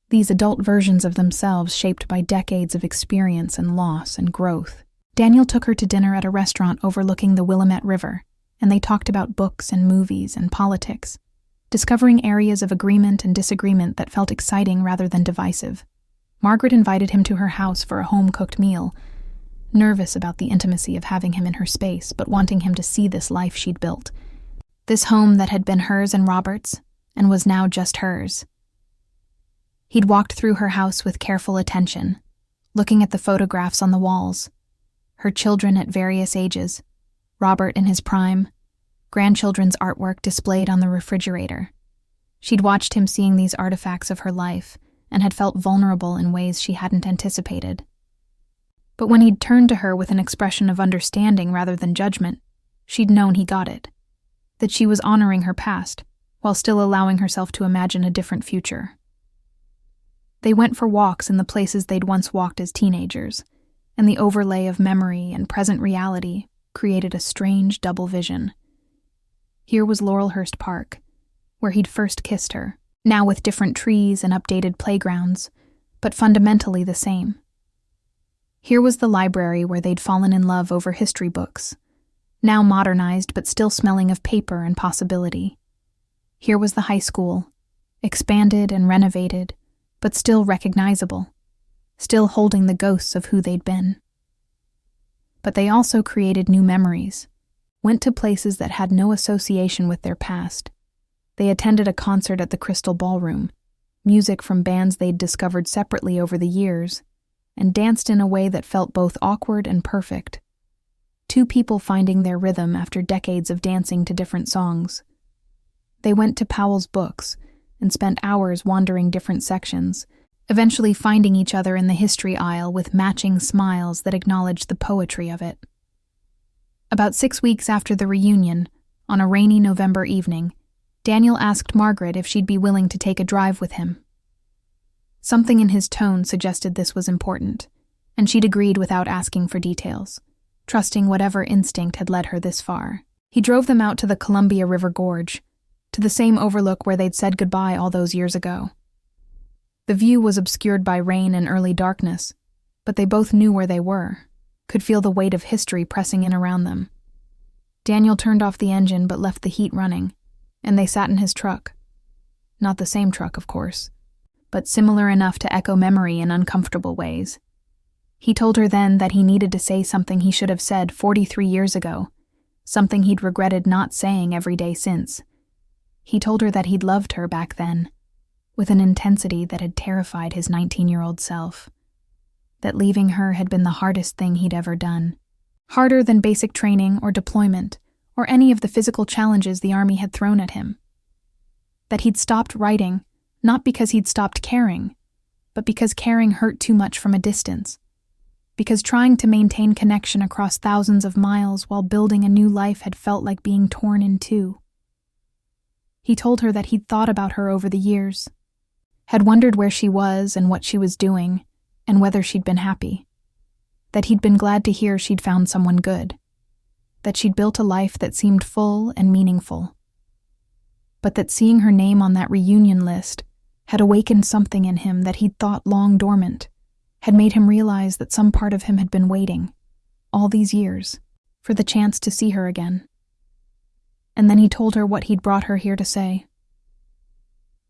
These adult versions of themselves shaped by decades of experience and loss and growth. Daniel took her to dinner at a restaurant overlooking the Willamette River, and they talked about books and movies and politics, discovering areas of agreement and disagreement that felt exciting rather than divisive. Margaret invited him to her house for a home-cooked meal, nervous about the intimacy of having him in her space, but wanting him to see this life she'd built. This home that had been hers and Robert's, and was now just hers. He'd walked through her house with careful attention, looking at the photographs on the walls, her children at various ages, Robert in his prime, grandchildren's artwork displayed on the refrigerator. She'd watched him seeing these artifacts of her life and had felt vulnerable in ways she hadn't anticipated. But when he'd turned to her with an expression of understanding rather than judgment, she'd known he got it, that she was honoring her past while still allowing herself to imagine a different future. They went for walks in the places they'd once walked as teenagers, and the overlay of memory and present reality created a strange double vision. Here was Laurelhurst Park, where he'd first kissed her, now with different trees and updated playgrounds, but fundamentally the same. Here was the library where they'd fallen in love over history books, now modernized but still smelling of paper and possibility. Here was the high school, expanded and renovated, but still recognizable, still holding the ghosts of who they'd been. But they also created new memories, went to places that had no association with their past. They attended a concert at the Crystal Ballroom, music from bands they'd discovered separately over the years, and danced in a way that felt both awkward and perfect. Two people finding their rhythm after decades of dancing to different songs. They went to Powell's Books and spent hours wandering different sections, eventually finding each other in the history aisle with matching smiles that acknowledged the poetry of it. About 6 weeks after the reunion, on a rainy November evening, Daniel asked Margaret if she'd be willing to take a drive with him. Something in his tone suggested this was important, and she'd agreed without asking for details, trusting whatever instinct had led her this far. He drove them out to the Columbia River Gorge, to the same overlook where they'd said goodbye all those years ago. The view was obscured by rain and early darkness, but they both knew where they were, could feel the weight of history pressing in around them. Daniel turned off the engine but left the heat running, and they sat in his truck. Not the same truck, of course, but similar enough to echo memory in uncomfortable ways. He told her then that he needed to say something he should have said 43 years ago, something he'd regretted not saying every day since. He told her that he'd loved her back then, with an intensity that had terrified his 19-year-old self. That leaving her had been the hardest thing he'd ever done. Harder than basic training or deployment, or any of the physical challenges the Army had thrown at him. That he'd stopped writing, not because he'd stopped caring, but because caring hurt too much from a distance. Because trying to maintain connection across thousands of miles while building a new life had felt like being torn in two. He told her that he'd thought about her over the years, had wondered where she was and what she was doing, and whether she'd been happy. That he'd been glad to hear she'd found someone good. That she'd built a life that seemed full and meaningful. But that seeing her name on that reunion list had awakened something in him that he'd thought long dormant, had made him realize that some part of him had been waiting, all these years, for the chance to see her again. And then he told her what he'd brought her here to say.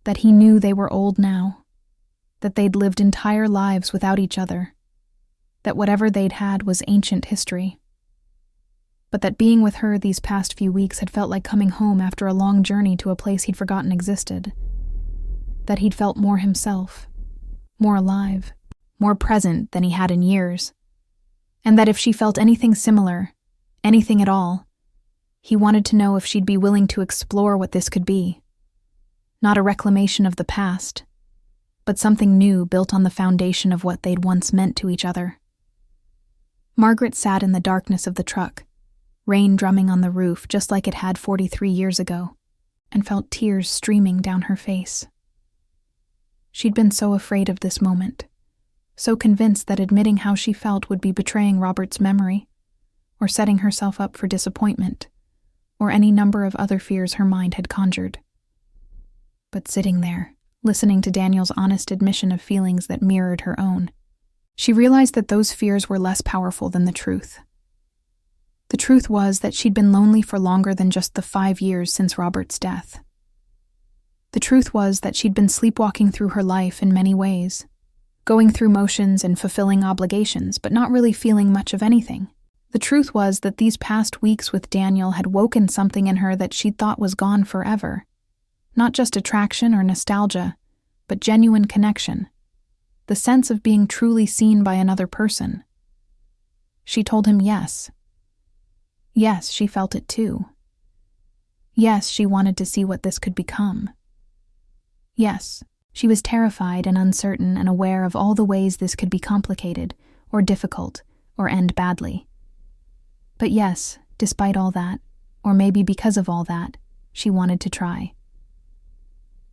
That he knew they were old now, that they'd lived entire lives without each other, that whatever they'd had was ancient history. But that being with her these past few weeks had felt like coming home after a long journey to a place he'd forgotten existed. That he'd felt more himself, more alive, more present than he had in years. And that if she felt anything similar, anything at all, he wanted to know if she'd be willing to explore what this could be. Not a reclamation of the past, but something new built on the foundation of what they'd once meant to each other. Margaret sat in the darkness of the truck, rain drumming on the roof just like it had 43 years ago, and felt tears streaming down her face. She'd been so afraid of this moment, so convinced that admitting how she felt would be betraying Robert's memory, or setting herself up for disappointment, or any number of other fears her mind had conjured. But sitting there, listening to Daniel's honest admission of feelings that mirrored her own, she realized that those fears were less powerful than the truth. The truth was that she'd been lonely for longer than just the 5 years since Robert's death. The truth was that she'd been sleepwalking through her life in many ways, going through motions and fulfilling obligations, but not really feeling much of anything. The truth was that these past weeks with Daniel had woken something in her that she'd thought was gone forever. Not just attraction or nostalgia, but genuine connection. The sense of being truly seen by another person. She told him yes. Yes, she felt it too. Yes, she wanted to see what this could become. Yes, she was terrified and uncertain and aware of all the ways this could be complicated, or difficult, or end badly. But yes, despite all that, or maybe because of all that, she wanted to try.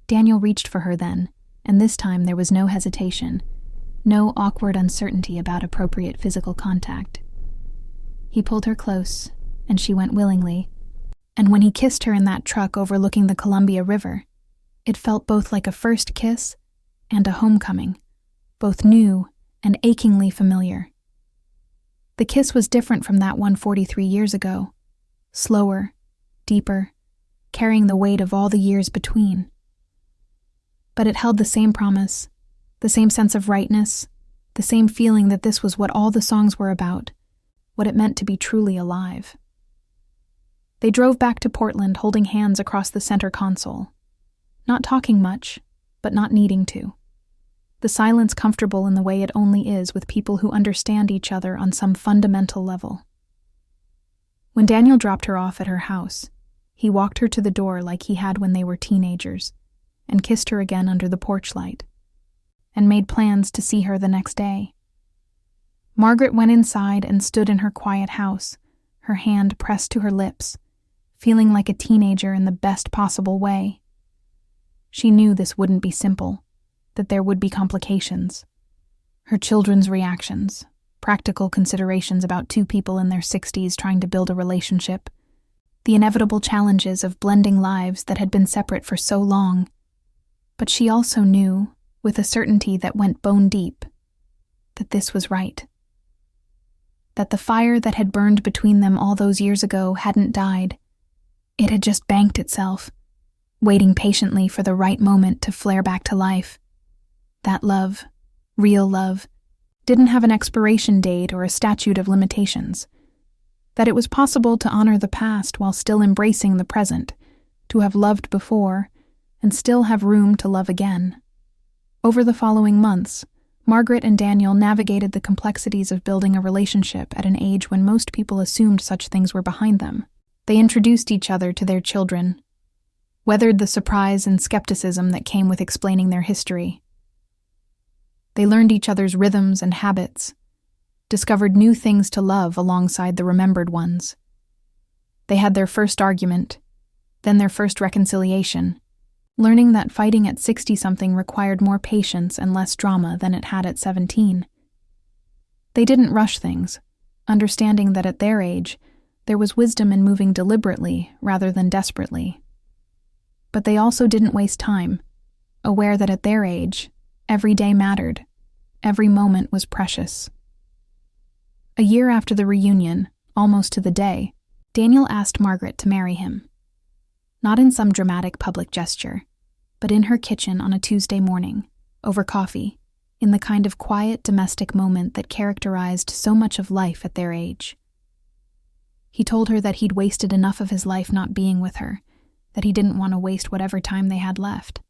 Daniel reached for her then, and this time there was no hesitation, no awkward uncertainty about appropriate physical contact. He pulled her close, and she went willingly, and when he kissed her in that truck overlooking the Columbia River, it felt both like a first kiss and a homecoming, both new and achingly familiar. The kiss was different from that one 43 years ago, slower, deeper, carrying the weight of all the years between. But it held the same promise, the same sense of rightness, the same feeling that this was what all the songs were about, what it meant to be truly alive. They drove back to Portland holding hands across the center console, not talking much, but not needing to. The silence comfortable in the way it only is with people who understand each other on some fundamental level. When Daniel dropped her off at her house, he walked her to the door like he had when they were teenagers, and kissed her again under the porch light, and made plans to see her the next day. Margaret went inside and stood in her quiet house, her hand pressed to her lips, feeling like a teenager in the best possible way. She knew this wouldn't be simple, that there would be complications. Her children's reactions, practical considerations about two people in their 60s trying to build a relationship, the inevitable challenges of blending lives that had been separate for so long. But she also knew, with a certainty that went bone deep, that this was right. That the fire that had burned between them all those years ago hadn't died. It had just banked itself, waiting patiently for the right moment to flare back to life. That love, real love, didn't have an expiration date or a statute of limitations. That it was possible to honor the past while still embracing the present, to have loved before, and still have room to love again. Over the following months, Margaret and Daniel navigated the complexities of building a relationship at an age when most people assumed such things were behind them. They introduced each other to their children, weathered the surprise and skepticism that came with explaining their history. They learned each other's rhythms and habits, discovered new things to love alongside the remembered ones. They had their first argument, then their first reconciliation, learning that fighting at 60-something required more patience and less drama than it had at 17. They didn't rush things, understanding that at their age, there was wisdom in moving deliberately rather than desperately. But they also didn't waste time, aware that at their age, every day mattered, every moment was precious. A year after the reunion, almost to the day, Daniel asked Margaret to marry him. Not in some dramatic public gesture, but in her kitchen on a Tuesday morning, over coffee, in the kind of quiet domestic moment that characterized so much of life at their age. He told her that he'd wasted enough of his life not being with her, that he didn't want to waste whatever time they had left.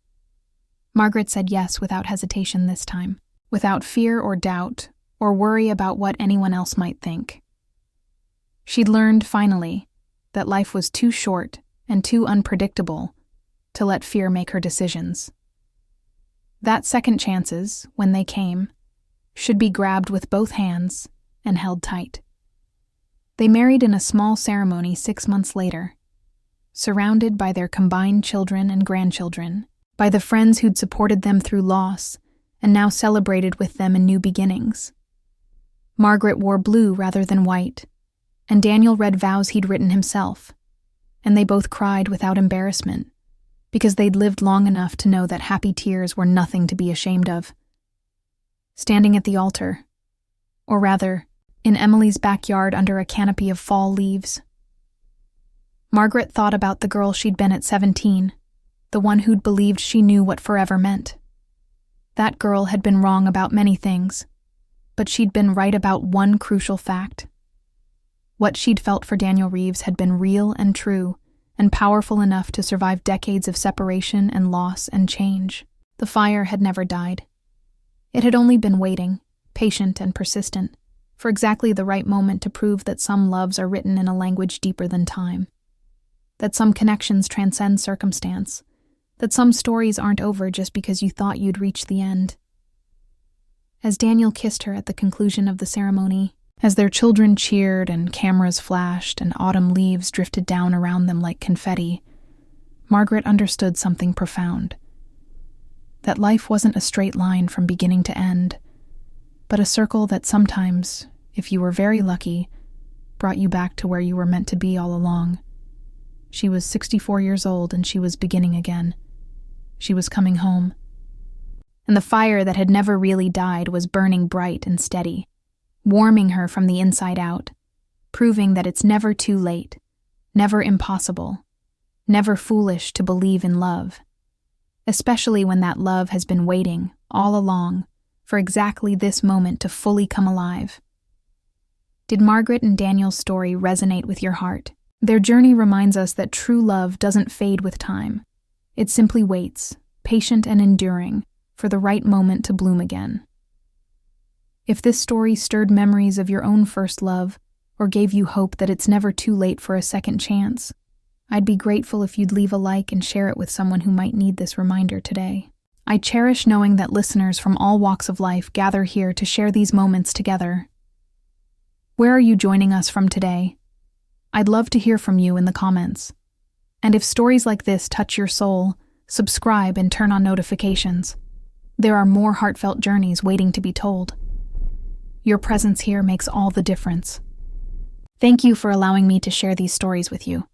Margaret said yes without hesitation this time, without fear or doubt, or worry about what anyone else might think. She'd learned, finally, that life was too short and too unpredictable to let fear make her decisions. That second chances, when they came, should be grabbed with both hands and held tight. They married in a small ceremony 6 months later, surrounded by their combined children and grandchildren, by the friends who'd supported them through loss and now celebrated with them in new beginnings. Margaret wore blue rather than white, and Daniel read vows he'd written himself, and they both cried without embarrassment, because they'd lived long enough to know that happy tears were nothing to be ashamed of. Standing at the altar, or rather, in Emily's backyard under a canopy of fall leaves, Margaret thought about the girl she'd been at 17, the one who'd believed she knew what forever meant. That girl had been wrong about many things, but she'd been right about one crucial fact. What she'd felt for Daniel Reeves had been real and true, and powerful enough to survive decades of separation and loss and change. The fire had never died. It had only been waiting, patient and persistent, for exactly the right moment to prove that some loves are written in a language deeper than time, that some connections transcend circumstance, that some stories aren't over just because you thought you'd reached the end. As Daniel kissed her at the conclusion of the ceremony, as their children cheered and cameras flashed and autumn leaves drifted down around them like confetti, Margaret understood something profound, that life wasn't a straight line from beginning to end, but a circle that sometimes, if you were very lucky, brought you back to where you were meant to be all along. She was 64 years old and she was beginning again. She was coming home. And the fire that had never really died was burning bright and steady, warming her from the inside out, proving that it's never too late, never impossible, never foolish to believe in love, especially when that love has been waiting all along for exactly this moment to fully come alive. Did Margaret and Daniel's story resonate with your heart? Their journey reminds us that true love doesn't fade with time. It simply waits, patient and enduring, for the right moment to bloom again. If this story stirred memories of your own first love, or gave you hope that it's never too late for a second chance, I'd be grateful if you'd leave a like and share it with someone who might need this reminder today. I cherish knowing that listeners from all walks of life gather here to share these moments together. Where are you joining us from today? I'd love to hear from you in the comments. And if stories like this touch your soul, subscribe and turn on notifications. There are more heartfelt journeys waiting to be told. Your presence here makes all the difference. Thank you for allowing me to share these stories with you.